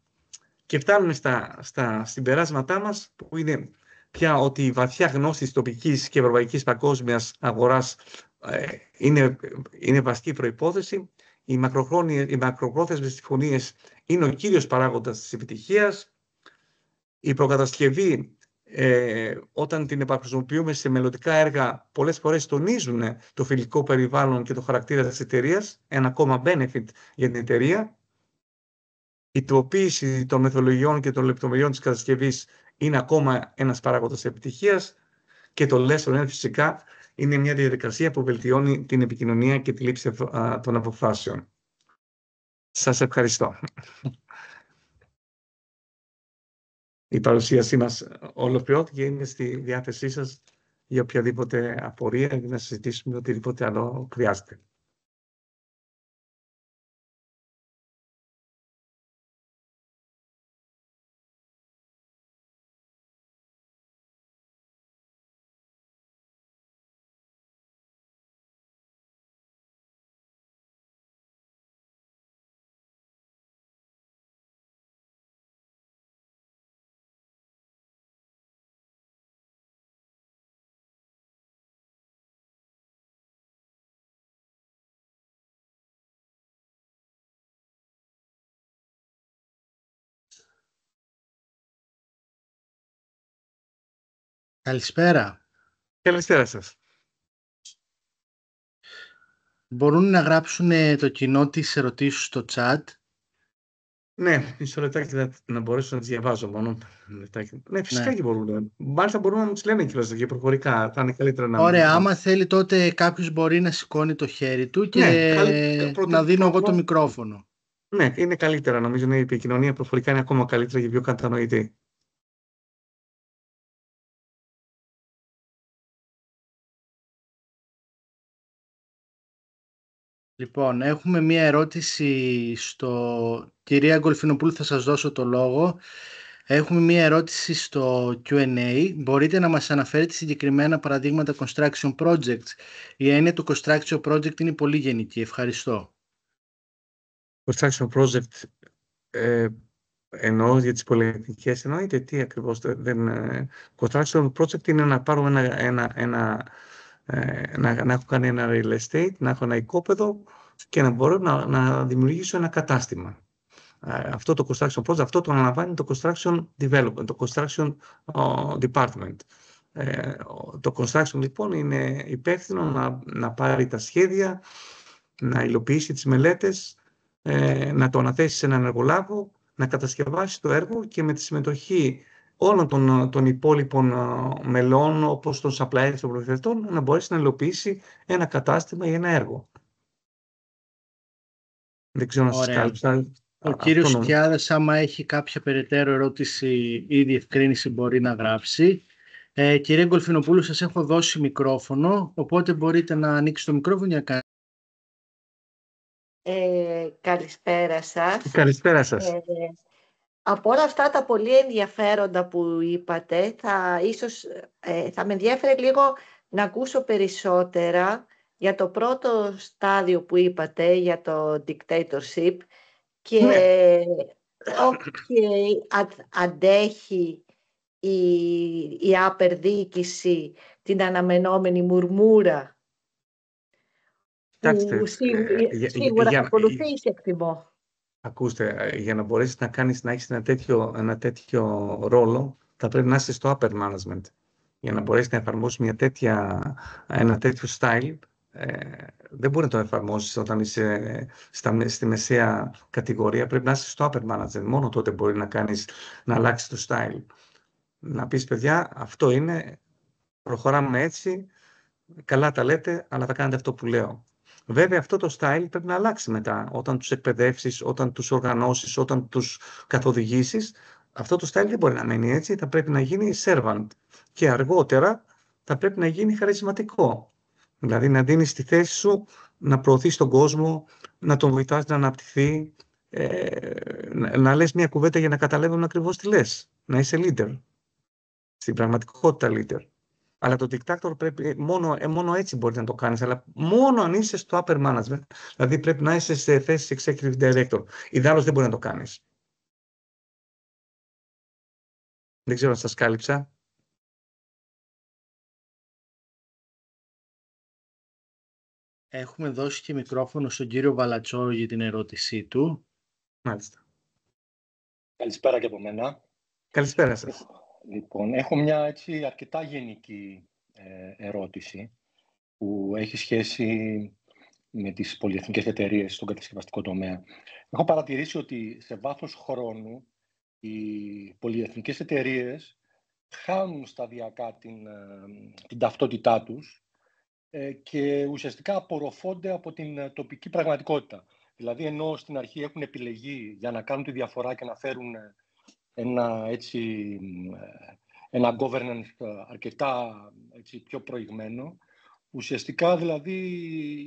Και φτάνουμε στα συμπεράσματά μας, που είναι πια ότι η βαθιά γνώση της τοπικής και ευρωπαϊκής παγκόσμιας αγοράς είναι βασική προϋπόθεση. Οι μακροπρόθεσμες συμφωνίες είναι ο κύριος παράγοντας της επιτυχίας. Η προκατασκευή, όταν την επαχρησιμοποιούμε σε μελλοντικά έργα, πολλές φορές τονίζουν το φιλικό περιβάλλον και το χαρακτήρα της εταιρείας, ένα ακόμα benefit για την εταιρεία. Η τυποποίηση των μεθοδολογιών και των λεπτομεριών της κατασκευής είναι ακόμα ένας παράγοντας επιτυχίας, και το lesson φυσικά είναι μια διαδικασία που βελτιώνει την επικοινωνία και τη λήψη των αποφάσεων. Σας ευχαριστώ. Η παρουσίασή μας ολοκληρώθηκε, είναι στη διάθεσή σας για οποιαδήποτε απορία ή να συζητήσουμε οτιδήποτε άλλο χρειάζεται. Καλησπέρα. Καλησπέρα σας. Μπορούν να γράψουν το κοινό τις ερωτήσεις στο chat. Ναι, μισό λεπτάκι να μπορέσω να τις διαβάζω μόνο. Ναι, φυσικά Ναι. και μπορούν. Μάλιστα μπορούν να μου τις λένε κιόλας και προφορικά. Θα είναι καλύτερα να... Ωραία, άμα θέλει τότε κάποιος μπορεί να σηκώνει το χέρι του και να δίνω εγώ το μικρόφωνο. Ναι, είναι καλύτερα. Νομίζω η επικοινωνία προφορικά είναι ακόμα καλύτερα και πιο κατανοητή. Λοιπόν, έχουμε μία ερώτηση Κυρία Γκολφινοπούλου, θα σας δώσω το λόγο. Έχουμε μία ερώτηση στο Q&A. Μπορείτε να μας αναφέρετε συγκεκριμένα παραδείγματα construction projects? Η έννοια του construction project είναι πολύ γενική. Ευχαριστώ. Construction project εννοώ για τις πολυεθνικές, εννοείται τι ακριβώς construction project είναι να πάρω να έχω κάνει ένα real estate, να έχω ένα οικόπεδο και να μπορώ να δημιουργήσω ένα κατάστημα. Αυτό το construction project, αυτό το αναλαμβάνει το construction development, το construction department. Το construction λοιπόν είναι υπεύθυνο να πάρει τα σχέδια, να υλοποιήσει τις μελέτες, να το αναθέσει σε έναν εργολάβο, να κατασκευάσει το έργο και με τη συμμετοχή όλων των υπόλοιπων μελών, όπως των suppliers των προμηθευτών, να μπορέσει να υλοποιήσει ένα κατάστημα ή ένα έργο. Δεν ξέρω να σας κάλυψα. Ο κύριος Κιάδας, άμα έχει κάποια περαιτέρω ερώτηση ή διευκρίνηση, μπορεί να γράψει. Κυρία Γκολφινοπούλου, σας έχω δώσει μικρόφωνο, οπότε μπορείτε να ανοίξετε το μικρόφωνο για να κάνετε. Καλησπέρα σας. Καλησπέρα σας. Από όλα αυτά τα πολύ ενδιαφέροντα που είπατε, θα με ενδιαφέρει λίγο να ακούσω περισσότερα για το πρώτο στάδιο που είπατε, για το dictatorship, και αντέχει η άπερ-διοίκηση την αναμενόμενη μουρμούρα που σίγουρα θα ακολουθήσει, εκτιμώ. Ακούστε, για να μπορέσεις να έχεις ένα τέτοιο ρόλο, θα πρέπει να είσαι στο upper management. Για να μπορέσεις να εφαρμόσεις ένα τέτοιο style, δεν μπορεί να το εφαρμόσεις όταν είσαι στη μεσαία κατηγορία. Πρέπει να είσαι στο upper management. Μόνο τότε μπορεί να αλλάξεις το style. Να πεις, παιδιά, αυτό είναι, προχωράμε έτσι, καλά τα λέτε, αλλά θα κάνετε αυτό που λέω. Βέβαια, αυτό το style πρέπει να αλλάξει μετά, όταν τους εκπαιδεύσεις, όταν τους οργανώσεις, όταν τους καθοδηγήσεις. Αυτό το style δεν μπορεί να μένει έτσι, θα πρέπει να γίνει servant. Και αργότερα θα πρέπει να γίνει χαρισματικό. Δηλαδή να δίνεις τη θέση σου, να προωθείς τον κόσμο, να τον βοηθάς να αναπτυχθεί, να λες μια κουβέντα για να καταλάβουν ακριβώς τι λες. Να είσαι leader. Στην πραγματικότητα leader. Αλλά το dictator πρέπει, μόνο έτσι μπορεί να το κάνεις, αλλά μόνο αν είσαι στο upper management. Δηλαδή πρέπει να είσαι σε θέση executive director. Ιδάλλως δεν μπορεί να το κάνεις. Δεν ξέρω αν σας κάλυψα. Έχουμε δώσει και μικρόφωνο στον κύριο Βαλατσόρο για την ερώτησή του. Μάλιστα. Καλησπέρα και από μένα. Καλησπέρα σας. Λοιπόν, έχω μια έτσι αρκετά γενική ερώτηση που έχει σχέση με τις πολυεθνικές εταιρείες στον κατασκευαστικό τομέα. Έχω παρατηρήσει ότι σε βάθος χρόνου οι πολυεθνικές εταιρείες χάνουν σταδιακά την ταυτότητά τους και ουσιαστικά απορροφώνται από την τοπική πραγματικότητα. Δηλαδή, ενώ στην αρχή έχουν επιλεγεί για να κάνουν τη διαφορά και να φέρουν ένα governance αρκετά πιο προηγμένο, ουσιαστικά δηλαδή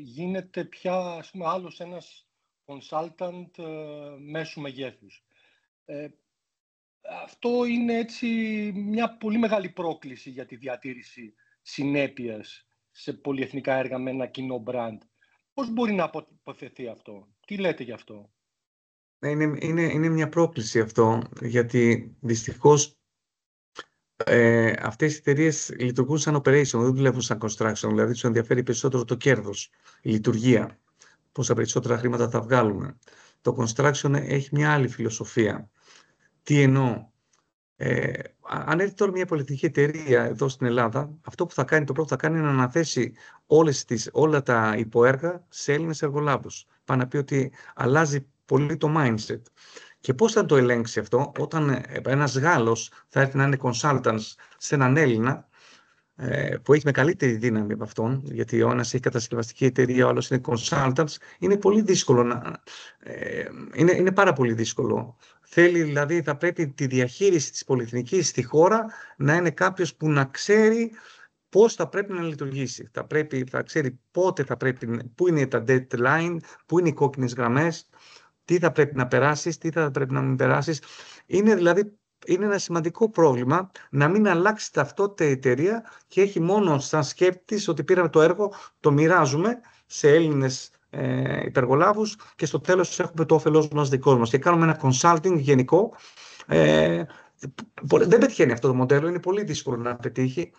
γίνεται πια, ας πούμε, άλλος ένας consultant μέσου μεγέθους. Αυτό είναι έτσι μια πολύ μεγάλη πρόκληση για τη διατήρηση συνέπειας σε πολυεθνικά έργα με ένα κοινό brand. Πώς μπορεί να αποφευθεί αυτό? Τι λέτε γι' αυτό? Είναι μια πρόκληση αυτό, γιατί δυστυχώς αυτές οι εταιρείες λειτουργούν σαν operation, δεν δουλεύουν σαν construction, δηλαδή τους ενδιαφέρει περισσότερο το κέρδος, η λειτουργία, πόσα περισσότερα χρήματα θα βγάλουμε. Το construction έχει μια άλλη φιλοσοφία. Τι εννοώ? Αν έρθει τώρα μια πολιτική εταιρεία εδώ στην Ελλάδα, αυτό που θα κάνει, το πρώτο θα κάνει είναι να αναθέσει όλα τα υποέργα σε Έλληνες εργολάβους. Πάει να πει ότι αλλάζει πολύ το mindset. Και πώς θα το ελέγξει αυτό? Όταν ένας Γάλλος θα έρθει να είναι consultants σε έναν Έλληνα, που έχει μεγαλύτερη δύναμη από αυτόν, γιατί ο ένας έχει κατασκευαστική εταιρεία, ο άλλος είναι consultants, είναι πολύ δύσκολο είναι πάρα πολύ δύσκολο. Δηλαδή, θα πρέπει τη διαχείριση της πολυεθνικής στη χώρα να είναι κάποιος που να ξέρει πώς θα πρέπει να λειτουργήσει. Θα ξέρει πότε θα πρέπει, πού είναι τα deadline, πού είναι οι κόκκινες γραμμές, τι θα πρέπει να περάσεις, τι θα πρέπει να μην περάσεις. Είναι ένα σημαντικό πρόβλημα να μην αλλάξει ταυτότητα η εταιρεία και έχει μόνο σαν σκέπτης ότι πήραμε το έργο, το μοιράζουμε σε Έλληνες υπεργολάβους και στο τέλος έχουμε το όφελός μας δικό μας και κάνουμε ένα consulting γενικό. Δεν πετυχαίνει αυτό το μοντέλο, είναι πολύ δύσκολο να πετύχει.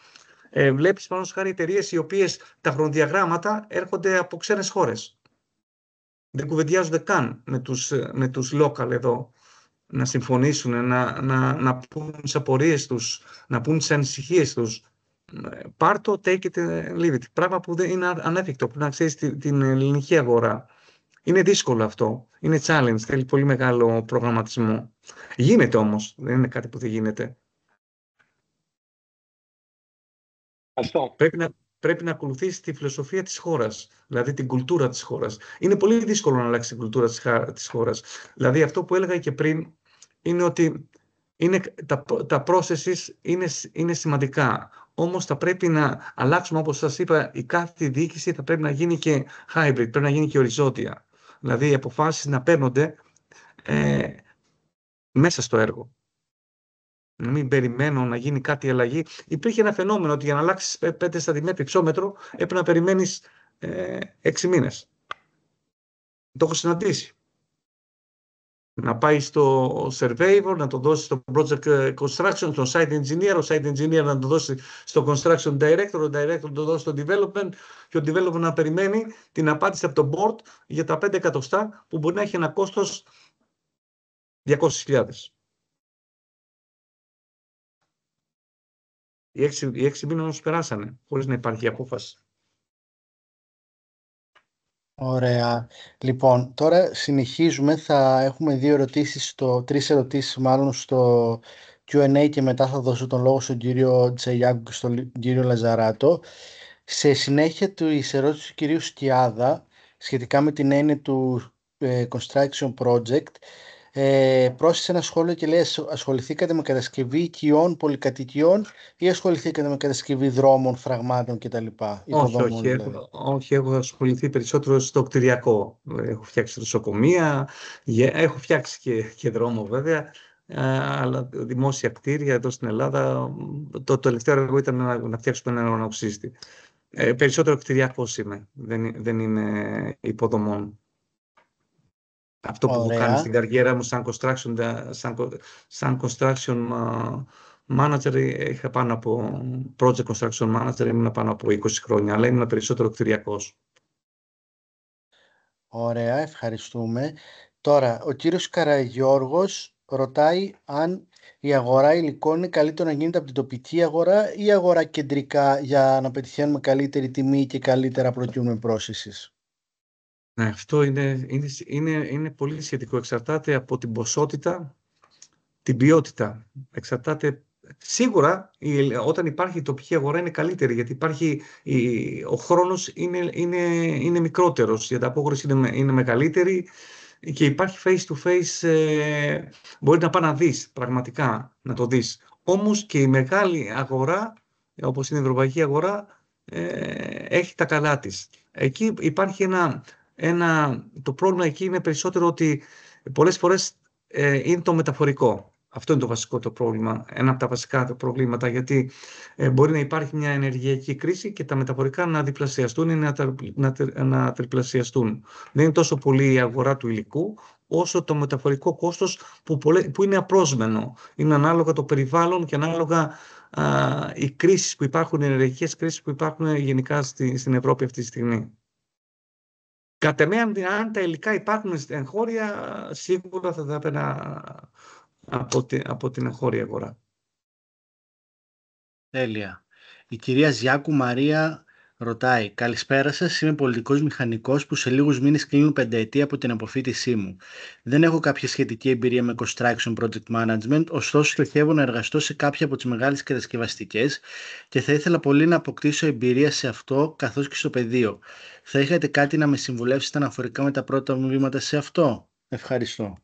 Βλέπεις πάνω χάρη εταιρείες οι οποίες τα χρονοδιαγράμματα έρχονται από ξένες χώρες. Δεν κουβεντιάζονται καν με τους local εδώ να συμφωνήσουν, να πούν τις απορίες τους, να πούν τις ανησυχίες τους. Πάρ' το, take it, leave it. Πράγμα που δεν είναι ανέφικτο, που να ξέρεις την ελληνική αγορά. Είναι δύσκολο αυτό. Είναι challenge, θέλει πολύ μεγάλο προγραμματισμό. Γίνεται όμως, δεν είναι κάτι που δεν γίνεται. Πρέπει να ακολουθήσει τη φιλοσοφία της χώρας, δηλαδή την κουλτούρα της χώρας. Είναι πολύ δύσκολο να αλλάξει την κουλτούρα της χώρας. Δηλαδή αυτό που έλεγα και πριν είναι ότι τα processes είναι σημαντικά. Όμως θα πρέπει να αλλάξουμε, όπως σας είπα, η κάθε διοίκηση θα πρέπει να γίνει και hybrid, πρέπει να γίνει και οριζόντια. Δηλαδή οι αποφάσεις να παίρνονται μέσα στο έργο. Να μην περιμένω να γίνει κάτι αλλαγή. Υπήρχε ένα φαινόμενο ότι για να αλλάξεις 5 cm υψόμετρο έπρεπε να περιμένεις 6 μήνες. Το έχω συναντήσει. Να πάει στο surveyor, να το δώσει στο project construction, στο site engineer, ο site engineer να το δώσει στο construction director, ο director να το δώσει στο development και ο development να περιμένει την απάντηση από το board για τα 5 εκατοστά που μπορεί να έχει ένα κόστος 200.000. Οι 6 μήνες όμως περάσανε, χωρίς να υπάρχει απόφαση. Ωραία. Λοιπόν, τώρα συνεχίζουμε. Θα έχουμε 3 ερωτήσεις μάλλον στο Q&A και μετά θα δώσω τον λόγο στον κύριο Τζαϊάκου και στον κύριο Λαζαράτο. Σε συνέχεια της ερώτησης του κυρίου Σκιάδα σχετικά με την έννοια του construction project, πρόσθεσε ένα σχόλιο και λέει: ασχοληθήκατε με κατασκευή οικειών, πολυκατοικιών ή ασχοληθήκατε με κατασκευή δρόμων, φραγμάτων κτλ? Όχι, έχω ασχοληθεί περισσότερο στο κτηριακό. Έχω φτιάξει νοσοκομεία, έχω φτιάξει και δρόμο βέβαια, αλλά δημόσια κτίρια εδώ στην Ελλάδα. Το τελευταίο έργο ήταν να φτιάξουμε έναν ουρανοξύστη. Περισσότερο κτηριακός είμαι, δεν είμαι υποδομών. Αυτό που έχω κάνει στην καριέρα μου σαν construction manager, είχα πάνω από project construction manager, ήμουν πάνω από 20 χρόνια, αλλά ήμουν περισσότερο κτηριακός. Ωραία, ευχαριστούμε. Τώρα, ο κύριος Καραγιώργος ρωτάει αν η αγορά υλικών είναι καλύτερο να γίνεται από την τοπική αγορά ή αγορά κεντρικά για να πετυχαίνουμε καλύτερη τιμή και καλύτερα procurement processes. Ναι, αυτό είναι πολύ σχετικό. Εξαρτάται από την ποσότητα, την ποιότητα. Εξαρτάται. Σίγουρα όταν υπάρχει η τοπική αγορά είναι καλύτερη, γιατί ο χρόνος είναι μικρότερος, η ανταπόκριση είναι μεγαλύτερη και υπάρχει face to face, μπορεί να πάει να δεις πραγματικά, να το δεις. Όμως και η μεγάλη αγορά, όπως είναι η ευρωπαϊκή αγορά, έχει τα καλά της. Εκεί υπάρχει το πρόβλημα εκεί είναι περισσότερο ότι πολλές φορές είναι το μεταφορικό. Αυτό είναι το βασικό το πρόβλημα, ένα από τα βασικά προβλήματα, γιατί μπορεί να υπάρχει μια ενεργειακή κρίση και τα μεταφορικά να διπλασιαστούν ή να τριπλασιαστούν. Δεν είναι τόσο πολύ η αγορά του υλικού, όσο το μεταφορικό κόστος που είναι απρόσμενο. Είναι ανάλογα το περιβάλλον και ανάλογα οι κρίσεις που υπάρχουν, οι ενεργειακές κρίσεις που υπάρχουν γενικά στην Ευρώπη αυτή τη στιγμή. Κατ' εμέ, αν τα υλικά υπάρχουν στην εγχώρια, σίγουρα θα τα έπαιρνα από την εγχώρια αγορά. Τέλεια. Η κυρία Ζιάκου Μαρία ρωτάει: καλησπέρα σας, είμαι πολιτικός μηχανικός που σε λίγους μήνες κλείνουν 5 ετία από την αποφοίτησή μου. Δεν έχω κάποια σχετική εμπειρία με construction project management, ωστόσο στοχεύω να εργαστώ σε κάποια από τις μεγάλες κατασκευαστικές και θα ήθελα πολύ να αποκτήσω εμπειρία σε αυτό καθώς και στο πεδίο. Θα είχατε κάτι να με συμβουλεύσετε αναφορικά με τα πρώτα μου βήματα σε αυτό? Ευχαριστώ.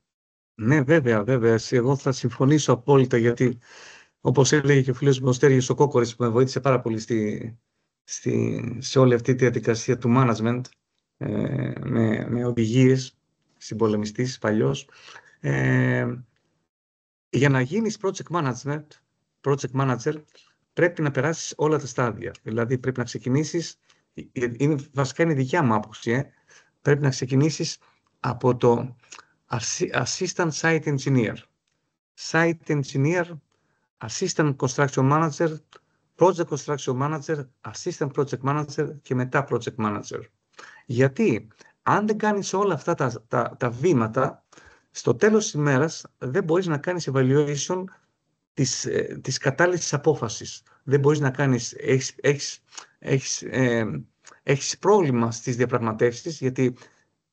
Ναι, βέβαια. Εγώ θα συμφωνήσω απόλυτα, γιατί όπως έλεγε και ο φίλος μου ο Στέργιος ο Κόκορης, που με βοήθησε πάρα πολύ σε όλη αυτή τη διαδικασία του management, με οδηγίες συμπολεμιστής παλιός. Για να γίνεις project manager, πρέπει να περάσεις όλα τα στάδια. Δηλαδή πρέπει να ξεκινήσεις, βασικά είναι δικιά μου άποψη, πρέπει να ξεκινήσεις από το assistant site engineer, assistant construction manager, project construction manager, assistant project manager και μετά project manager. Γιατί αν δεν κάνεις όλα αυτά τα βήματα, στο τέλος της ημέρας δεν μπορείς να κάνεις evaluation της κατάλληλης απόφασης. Δεν μπορείς να κάνεις, έχεις πρόβλημα στις διαπραγματεύσεις, γιατί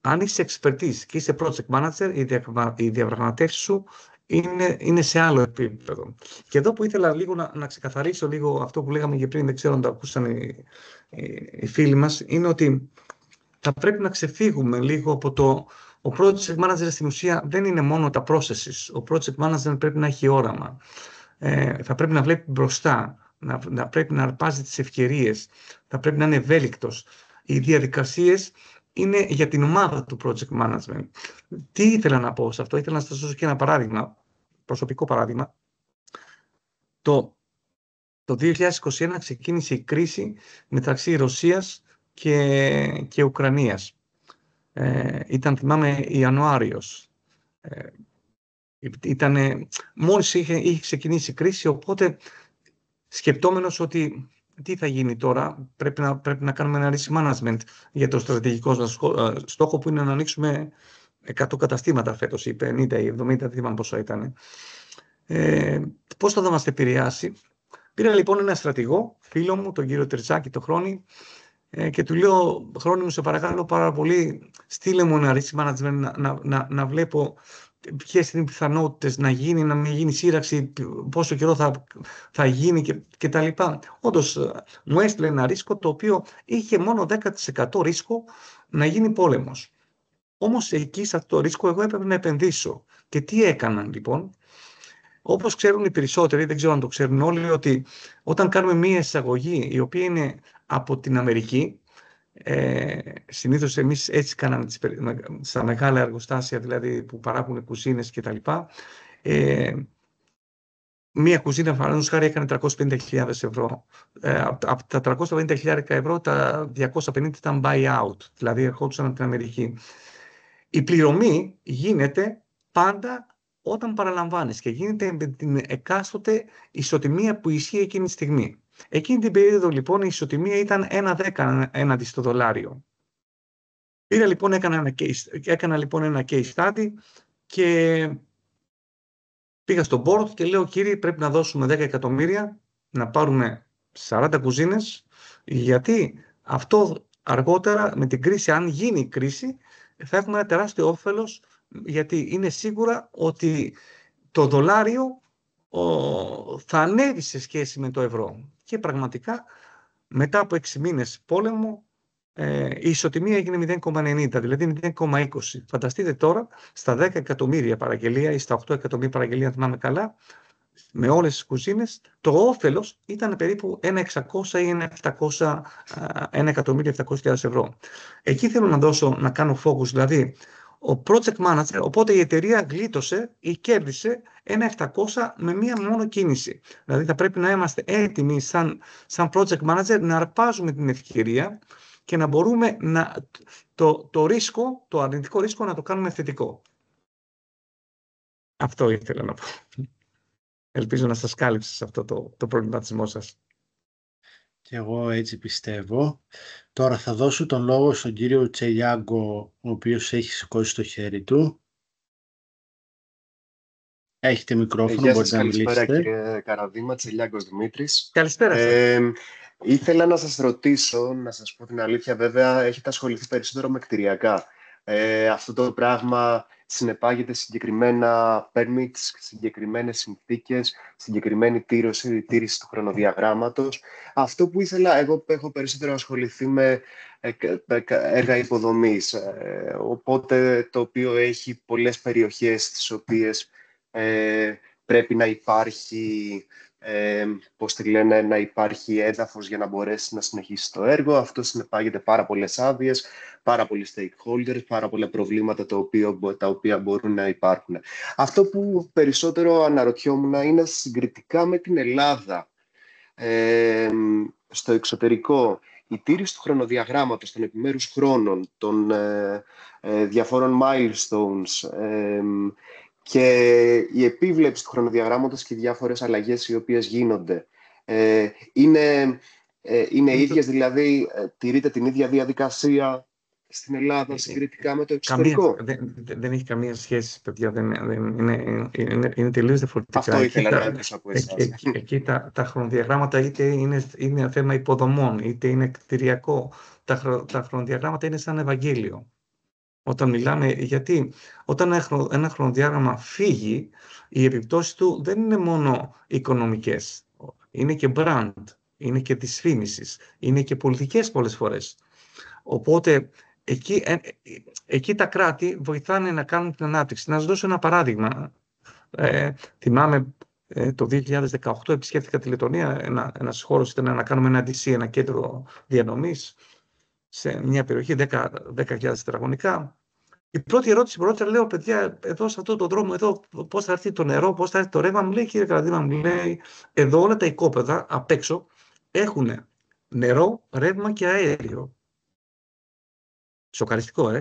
αν είσαι expertise και είσαι project manager, οι διαπραγματεύσεις σου είναι σε άλλο επίπεδο. Και εδώ που ήθελα λίγο να ξεκαθαρίσω λίγο αυτό που λέγαμε και πριν, δεν ξέρω αν το ακούσαν οι φίλοι μας, είναι ότι θα πρέπει να ξεφύγουμε λίγο από ο project manager στην ουσία δεν είναι μόνο τα processes. Ο project manager πρέπει να έχει όραμα. Θα πρέπει να βλέπει μπροστά, να πρέπει να αρπάζει τις ευκαιρίες, θα πρέπει να είναι ευέλικτος. Οι διαδικασίες είναι για την ομάδα του project management. Τι ήθελα να πω σε αυτό? Ήθελα να σας δώσω και ένα παράδειγμα, προσωπικό παράδειγμα. Το 2021 ξεκίνησε η κρίση μεταξύ Ρωσίας και Ουκρανίας. Ήταν, θυμάμαι, Ιανουάριος. Μόλις είχε ξεκινήσει η κρίση, οπότε σκεπτόμενος ότι τι θα γίνει τώρα, πρέπει να κάνουμε ένα risk management για το στρατηγικό μας στόχο που είναι να ανοίξουμε 100 καταστήματα φέτος ή 50 ή 70, δεν θυμάμαι πόσο ήταν. Πώς θα μας επηρεάσει? Πήρα λοιπόν ένα στρατηγό, φίλο μου, τον κύριο Τερτσάκη, το Χρόνη, και του λέω, Χρόνη μου, σε παρακαλώ πάρα πολύ, στείλε μου ένα risk management να βλέπω ποιες είναι οι πιθανότητες να γίνει, να μην γίνει σύραξη, πόσο καιρό θα γίνει και τα λοιπά. Όντως μου έστειλε ένα ρίσκο το οποίο είχε μόνο 10% ρίσκο να γίνει πόλεμος. Όμως εκεί σε αυτό το ρίσκο εγώ έπρεπε να επενδύσω. Και τι έκαναν λοιπόν? Όπως ξέρουν οι περισσότεροι, δεν ξέρω αν το ξέρουν όλοι, ότι όταν κάνουμε μία εισαγωγή η οποία είναι από την Αμερική, συνήθως εμείς έτσι κάναμε στα μεγάλα εργοστάσια, δηλαδή που παράγουν κουζίνες και τα λοιπά. Μία κουζίνα, παραδείγματος χάρη, έκανε 350.000 ευρώ. Από τα 350.000 ευρώ, τα 250 ήταν buy-out, δηλαδή ερχόντουσαν από την Αμερική. Η πληρωμή γίνεται πάντα όταν παραλαμβάνεις και γίνεται με την εκάστοτε ισοτιμία που ισχύει εκείνη τη στιγμή. Εκείνη την περίοδο λοιπόν η ισοτιμία ήταν 1,10 έναντι στο δολάριο. Έκανα λοιπόν ένα case study και πήγα στον board και λέω, κύριοι, πρέπει να δώσουμε 10 εκατομμύρια να πάρουμε 40 κουζίνες, γιατί αυτό αργότερα με την κρίση, αν γίνει η κρίση, θα έχουμε ένα τεράστιο όφελος, γιατί είναι σίγουρα ότι το δολάριο θα ανέβει σε σχέση με το ευρώ. Και πραγματικά μετά από 6 μήνες πόλεμο η ισοτιμία έγινε 0,90, δηλαδή 0,20. Φανταστείτε τώρα στα 10 εκατομμύρια παραγγελία ή στα 8 εκατομμύρια παραγγελία, αν θυμάμαι καλά, με όλες τις κουζίνες, το όφελος ήταν περίπου 1.600 ή 1.700.000 ευρώ. Εκεί θέλω να κάνω focus, δηλαδή ο project manager, οπότε η εταιρεία γλίτωσε ή κέρδισε 1.700 με μία μόνο κίνηση. Δηλαδή θα πρέπει να είμαστε έτοιμοι σαν project manager να αρπάζουμε την ευκαιρία και να μπορούμε το ρίσκο, το αρνητικό ρίσκο να το κάνουμε θετικό. Αυτό ήθελα να πω. Ελπίζω να σας κάλυψε σε αυτό το προβληματισμό σας. Και εγώ έτσι πιστεύω. Τώρα θα δώσω τον λόγο στον κύριο Τσελιάγκο, ο οποίος έχει σηκώσει το χέρι του. Έχετε μικρόφωνο, μπορείτε να μιλήσετε. Καλησπέρα κύριε Καραδίμα, Τσελιάγκος Δημήτρης. Καλησπέρα σας. Ήθελα να σας ρωτήσω, να σας πω την αλήθεια, βέβαια έχετε ασχοληθεί περισσότερο με κτηριακά. Αυτό το πράγμα συνεπάγεται συγκεκριμένα permits, συγκεκριμένες συνθήκες, συγκεκριμένη τήρηση του χρονοδιαγράμματος. Αυτό που ήθελα, εγώ έχω περισσότερο ασχοληθεί με έργα υποδομής, οπότε το οποίο έχει πολλές περιοχές τις οποίες πρέπει να υπάρχει, πώς τη λένε, να υπάρχει έδαφος για να μπορέσει να συνεχίσει το έργο. Αυτό συνεπάγεται πάρα πολλές άδειες, πάρα πολλοί stakeholders, πάρα πολλά προβλήματα τα οποία μπορούν να υπάρχουν. Αυτό που περισσότερο αναρωτιόμουν είναι συγκριτικά με την Ελλάδα. Στο εξωτερικό, η τήρηση του χρονοδιαγράμματος, των επιμέρους χρόνων, των διαφόρων milestones και η επίβλεψη του χρονοδιαγράμματος και οι διάφορες αλλαγές οι οποίες γίνονται είναι ίδιες, δηλαδή τηρείται την ίδια διαδικασία στην Ελλάδα συγκριτικά με το εξωτερικό? Δεν έχει καμία σχέση, παιδιά. Είναι τελείως διαφορετικά. Αυτό ήθελα να ρωτήσω από εσάς. Εκεί τα χρονοδιαγράμματα είτε είναι θέμα υποδομών, είτε είναι κτηριακό. Τα χρονοδιαγράμματα είναι σαν Ευαγγέλιο. Όταν μιλάμε, γιατί όταν ένα χρονοδιάγραμμα φύγει, οι επιπτώσεις του δεν είναι μόνο οικονομικές. Είναι και brand, είναι και της φήμησης, είναι και πολιτικές πολλές φορές. Οπότε εκεί τα κράτη βοηθάνε να κάνουν την ανάπτυξη. Να σας δώσω ένα παράδειγμα. Θυμάμαι το 2018 επισκέφθηκα τη Λετωνία. Ένας χώρος ήταν να κάνουμε ένα DC, ένα κέντρο διανομής σε μια περιοχή 10.000 τετραγωνικά. Η πρώτη ερώτηση που ρώτησα, λέω, παιδιά, εδώ σε αυτόν τον δρόμο, εδώ, πώς θα έρθει το νερό, πώς θα έρθει το ρεύμα? Μου λέει, κύριε Καραδίμα, μου λέει, εδώ όλα τα οικόπεδα απ' έξω έχουν νερό, ρεύμα και αέριο. Σοκαριστικό,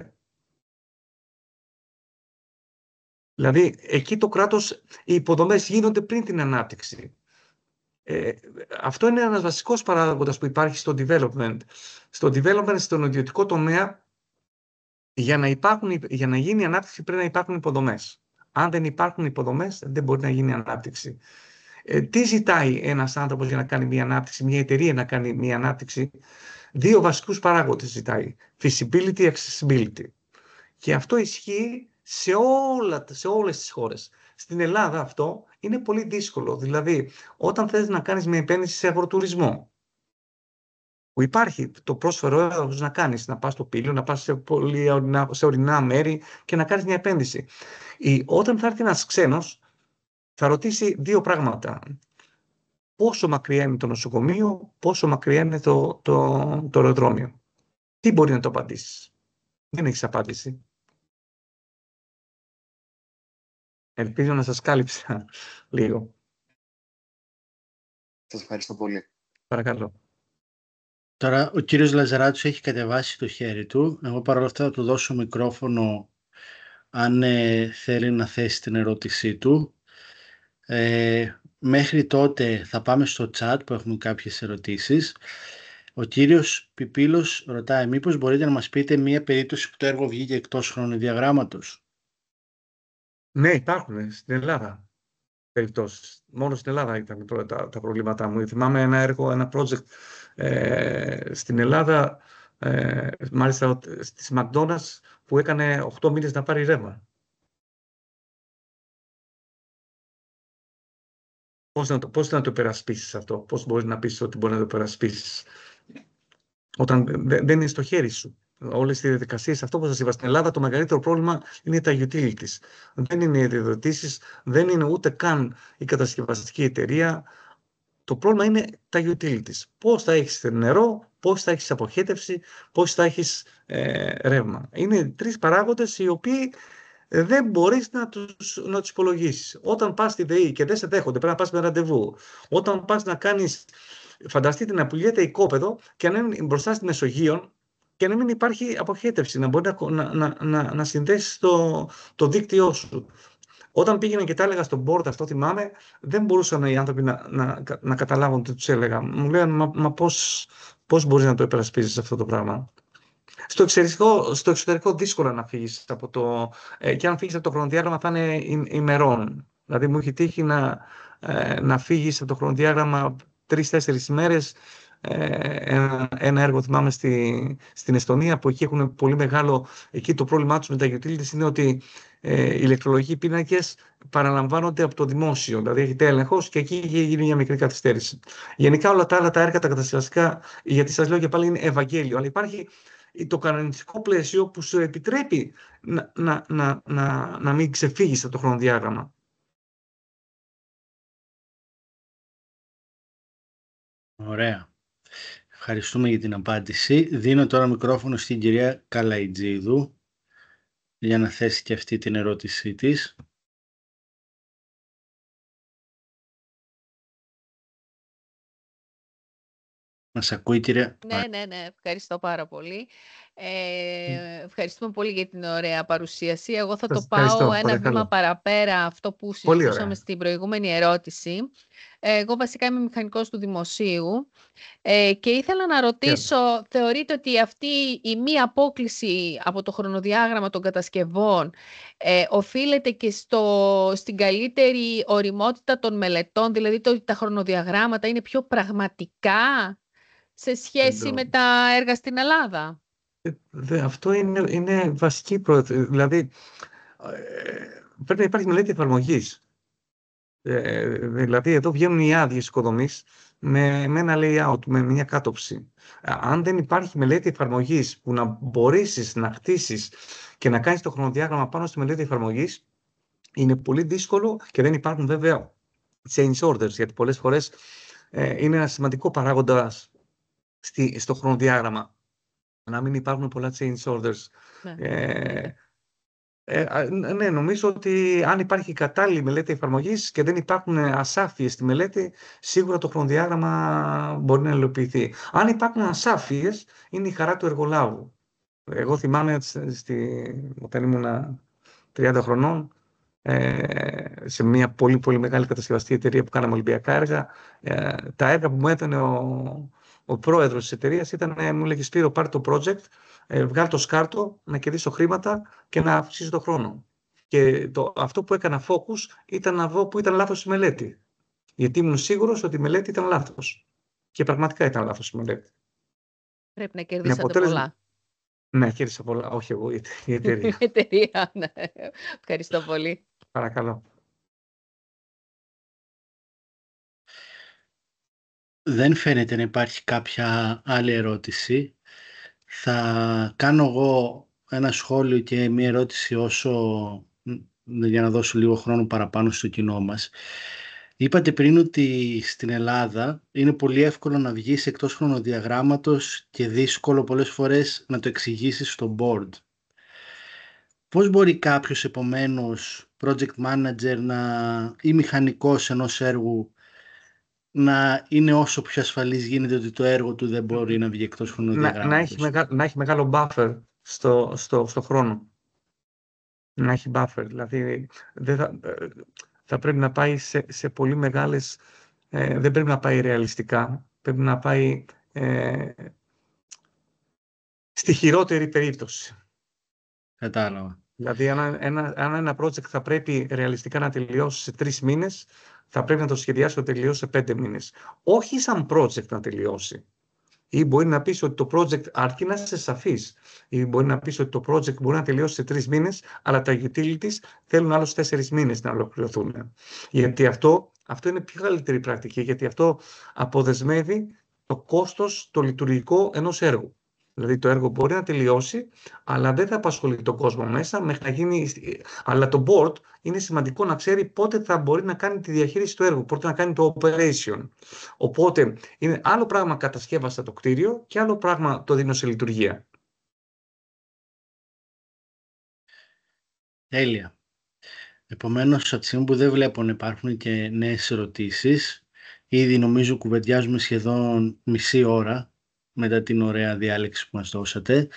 Δηλαδή, εκεί το κράτος, οι υποδομές γίνονται πριν την ανάπτυξη. Αυτό είναι ένας βασικός παράγοντας που υπάρχει στο development. Στο development, στον ιδιωτικό τομέα, για να γίνει ανάπτυξη πρέπει να υπάρχουν υποδομές. Αν δεν υπάρχουν υποδομές, δεν μπορεί να γίνει ανάπτυξη. Τι ζητάει ένας άνθρωπος για να κάνει μια ανάπτυξη, μια εταιρεία να κάνει μια ανάπτυξη? Δύο βασικούς παράγοντες ζητάει. Feasibility, accessibility. Και αυτό ισχύει σε όλες τις χώρες. Στην Ελλάδα αυτό είναι πολύ δύσκολο. Δηλαδή, όταν θες να κάνεις μια επένδυση σε αγροτουρισμό, που υπάρχει το πρόσφερο έδαφος να κάνεις, να πας στο Πήλιο, να πας σε ορεινά μέρη και να κάνεις μια επένδυση. Όταν θα έρθει ένας ξένος, θα ρωτήσει δύο πράγματα. Πόσο μακριά είναι το νοσοκομείο, πόσο μακριά είναι το αεροδρόμιο. Τι μπορεί να το απαντήσεις? Δεν έχεις απάντηση. Ελπίζω να σας κάλυψα λίγο. Σας ευχαριστώ πολύ. Παρακαλώ. Τώρα ο κύριος Λαζαράτος έχει κατεβάσει το χέρι του. Εγώ παρόλα αυτά θα του δώσω μικρόφωνο αν θέλει να θέσει την ερώτησή του. Μέχρι τότε θα πάμε στο chat που έχουμε κάποιες ερωτήσεις. Ο κύριος Πιπίλος ρωτάει, μήπως μπορείτε να μας πείτε μία περίπτωση που το έργο βγήκε εκτός χρονοδιαγράμματος? Ναι, υπάρχουν στην Ελλάδα περιπτώσεις. Μόνο στην Ελλάδα ήταν τα προβλήματά μου. Θυμάμαι ένα έργο, ένα project στην Ελλάδα, μάλιστα στις McDonald's, που έκανε 8 μήνες να πάρει ρεύμα. Πώς να το υπερασπίσεις αυτό? Πώς μπορείς να πεις ότι μπορεί να το υπερασπίσεις όταν δεν είναι στο χέρι σου όλες οι διαδικασίες? Αυτό που σας είπα, στην Ελλάδα το μεγαλύτερο πρόβλημα είναι τα utilities. Δεν είναι οι επιδοτήσεις, δεν είναι ούτε καν η κατασκευαστική εταιρεία. Το πρόβλημα είναι τα utilities. Πώς θα έχεις νερό, πώς θα έχεις αποχέτευση, πώς θα έχεις ρεύμα. Είναι τρεις παράγοντες οι οποίοι δεν μπορείς να τους υπολογίσεις. Όταν πας στη ΔΕΗ και δεν σε δέχονται, πρέπει να πας με ραντεβού. Όταν πας να κάνεις, φανταστείτε να πουλιέται οικόπεδο και να είναι μπροστά στη Μεσογείο και να μην υπάρχει αποχέτευση, να μπορεί να συνδέσεις το δίκτυό σου. Όταν πήγαινα και τα έλεγα στον board, αυτό θυμάμαι, δεν μπορούσαν οι άνθρωποι να καταλάβουν τι τους έλεγα. Μου λέγανε, μα πώς μπορείς να το υπερασπίζεις αυτό το πράγμα? Στο εξωτερικό δύσκολα να φύγεις από το... και αν φύγεις από το χρονοδιάγραμμα θα είναι ημερών. Δηλαδή μου έχει τύχει να φύγεις από το χρονοδιάγραμμα 3-4 ημέρες. Ένα έργο θυμάμαι στην Εστονία, που εκεί έχουν πολύ μεγάλο... Εκεί το πρόβλημά τους με τα utilities είναι ότι οι ηλεκτρολογικοί πίνακες παραλαμβάνονται από το δημόσιο. Δηλαδή έχετε έλεγχος και εκεί γίνει μια μικρή καθυστέρηση. Γενικά όλα τα άλλα τα έργα, τα κατασκευαστικά, γιατί σας λέω και πάλι είναι Ευαγγέλιο, αλλά υπάρχει το κανονιστικό πλαίσιο που σου επιτρέπει να μην ξεφύγεις από το χρονοδιάγραμμα. Ωραία. Ευχαριστούμε για την απάντηση. Δίνω τώρα μικρόφωνο στην κυρία Καλαϊτζίδου για να θέσει και αυτή την ερώτησή της. Μας ακούει, κυρία? Ναι. Ευχαριστώ πάρα πολύ. Ευχαριστούμε πολύ για την ωραία παρουσίαση. Εγώ θα το πάω ένα βήμα παραπέρα αυτό που συζητούσαμε στην προηγούμενη ερώτηση. Εγώ βασικά είμαι μηχανικός του δημοσίου και ήθελα να ρωτήσω, θεωρείτε ότι αυτή η μη απόκλιση από το χρονοδιάγραμμα των κατασκευών οφείλεται και στην καλύτερη οριμότητα των μελετών, δηλαδή το ότι τα χρονοδιαγράμματα είναι πιο πραγματικά σε σχέση με τα έργα στην Ελλάδα? Αυτό είναι βασική πρόταση. Δηλαδή, πρέπει να υπάρχει μελέτη εφαρμογής. Δηλαδή, εδώ βγαίνουν οι άδειες οικοδομής με ένα layout, με μια κάτωψη. Αν δεν υπάρχει μελέτη εφαρμογής που να μπορέσεις να χτίσεις και να κάνεις το χρονοδιάγραμμα πάνω στη μελέτη εφαρμογής, είναι πολύ δύσκολο και δεν υπάρχουν βέβαια change orders, γιατί πολλές φορές είναι ένα σημαντικό παράγοντα στο χρονοδιάγραμμα. Να μην υπάρχουν πολλά change orders. Ναι, νομίζω ότι αν υπάρχει κατάλληλη μελέτη εφαρμογής και δεν υπάρχουν ασάφειες στη μελέτη, σίγουρα το χρονοδιάγραμμα μπορεί να υλοποιηθεί. Αν υπάρχουν ασάφειες, είναι η χαρά του εργολάβου. Εγώ θυμάμαι όταν ήμουν 30 χρονών, σε μια πολύ πολύ μεγάλη κατασκευαστική εταιρεία που κάναμε ολυμπιακά έργα, τα έργα που μου έδωνε ο πρόεδρος της εταιρείας μου έλεγε: Σπύρο, πάρε το project, βγάλει το σκάρτο, να κερδίσω χρήματα και να αυξήσω το χρόνο. Και αυτό που έκανα focus ήταν να δω που ήταν λάθος η μελέτη. Γιατί ήμουν σίγουρος ότι η μελέτη ήταν λάθος. Και πραγματικά ήταν λάθος η μελέτη. Πρέπει να κερδίσατε πολλά. Ναι, κέρδισα πολλά. Όχι εγώ, η εταιρεία. Η εταιρεία, ναι. Ευχαριστώ πολύ. Παρακαλώ. Δεν φαίνεται να υπάρχει κάποια άλλη ερώτηση. Θα κάνω εγώ ένα σχόλιο και μία ερώτηση για να δώσω λίγο χρόνο παραπάνω στο κοινό μας. Είπατε πριν ότι στην Ελλάδα είναι πολύ εύκολο να βγεις εκτός χρονοδιαγράμματος και δύσκολο πολλές φορές να το εξηγήσεις στο board. Πώς μπορεί κάποιος επομένως, project manager ή μηχανικός ενός έργου, να είναι όσο πιο ασφαλής γίνεται ότι το έργο του δεν μπορεί να βγει εκτός χρονοδιαγράμματος? Να έχει μεγάλο buffer στο χρόνο. Να έχει buffer. Δηλαδή θα πρέπει να πάει σε πολύ μεγάλες... δεν πρέπει να πάει ρεαλιστικά. Πρέπει να πάει στη χειρότερη περίπτωση. Κατάλαβα. Δηλαδή, αν ένα project θα πρέπει ρεαλιστικά να τελειώσει σε 3 μήνες, θα πρέπει να το σχεδιάσει να τελειώσει σε 5 μήνες. Όχι σαν project να τελειώσει. Ή μπορεί να πεις ότι το project αρκεί να είσαι σαφής. Ή μπορεί να πεις ότι το project μπορεί να τελειώσει σε 3 μήνες, αλλά τα utilities θέλουν άλλους 4 μήνες να ολοκληρωθούν. Γιατί αυτό είναι πιο καλύτερη πρακτική, γιατί αυτό αποδεσμεύει το κόστος το λειτουργικό ενός έργου. Δηλαδή το έργο μπορεί να τελειώσει, αλλά δεν θα απασχολεί τον κόσμο μέσα. Αλλά το board είναι σημαντικό να ξέρει πότε θα μπορεί να κάνει τη διαχείριση του έργου, πότε να κάνει το operation. Οπότε είναι άλλο πράγμα κατασκεύασα το κτίριο και άλλο πράγμα το δίνω σε λειτουργία. Τέλεια. Επομένως, από τη στιγμή που δεν βλέπω να υπάρχουν και νέες ερωτήσεις, ήδη νομίζω κουβεντιάζουμε σχεδόν μισή ώρα μετά την ωραία διάλεξη που μας δώσατε.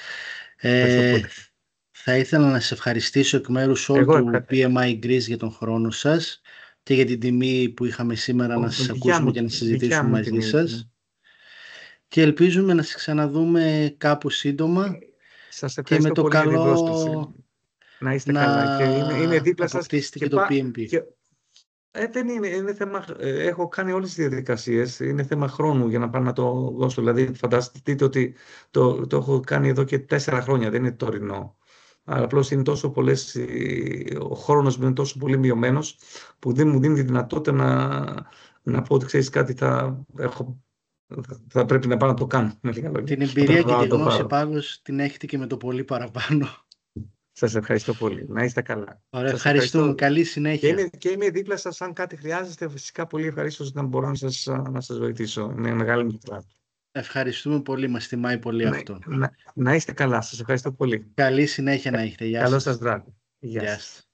Θα ήθελα να σας ευχαριστήσω εκ μέρους όλου του PMI Greece για τον χρόνο σας και για την τιμή που είχαμε σήμερα να σας ακούσουμε και να συζητήσουμε μαζί σας. Και ελπίζουμε να σας ξαναδούμε κάπου σύντομα. Σας ευχαριστώ και με το πολύ καλό για την πρόσκληση. Να είστε καλά. Και είναι δίπλα σας. Και το PMP. Δεν είναι θέμα, έχω κάνει όλες τις διαδικασίες, είναι θέμα χρόνου για να πάω να το δώσω. Δηλαδή φανταστείτε ότι το έχω κάνει εδώ και 4 χρόνια, δεν είναι τωρινό. Αλλά απλώς είναι τόσο πολλές, ο χρόνος μου είναι τόσο πολύ μειωμένος που δεν μου δίνει τη δυνατότητα να πω ότι ξέρεις κάτι, θα πρέπει να πάω να το κάνω. Την εμπειρία και τη γνώση πάντως την έχετε και με το πολύ παραπάνω. Σας ευχαριστώ πολύ. Να είστε καλά. Ωραία, ευχαριστούμε. Καλή συνέχεια. Και είμαι δίπλα σας. Αν κάτι χρειάζεστε, φυσικά πολύ ευχαρίστως να μπορώ να σας βοηθήσω. Είναι μεγάλη μου χαρά. Ευχαριστούμε πολύ. Μας τιμάει πολύ αυτό. Να είστε καλά. Σας ευχαριστώ πολύ. Καλή συνέχεια να έχετε. Γεια σας. Καλό σας βράδυ. Γεια σας.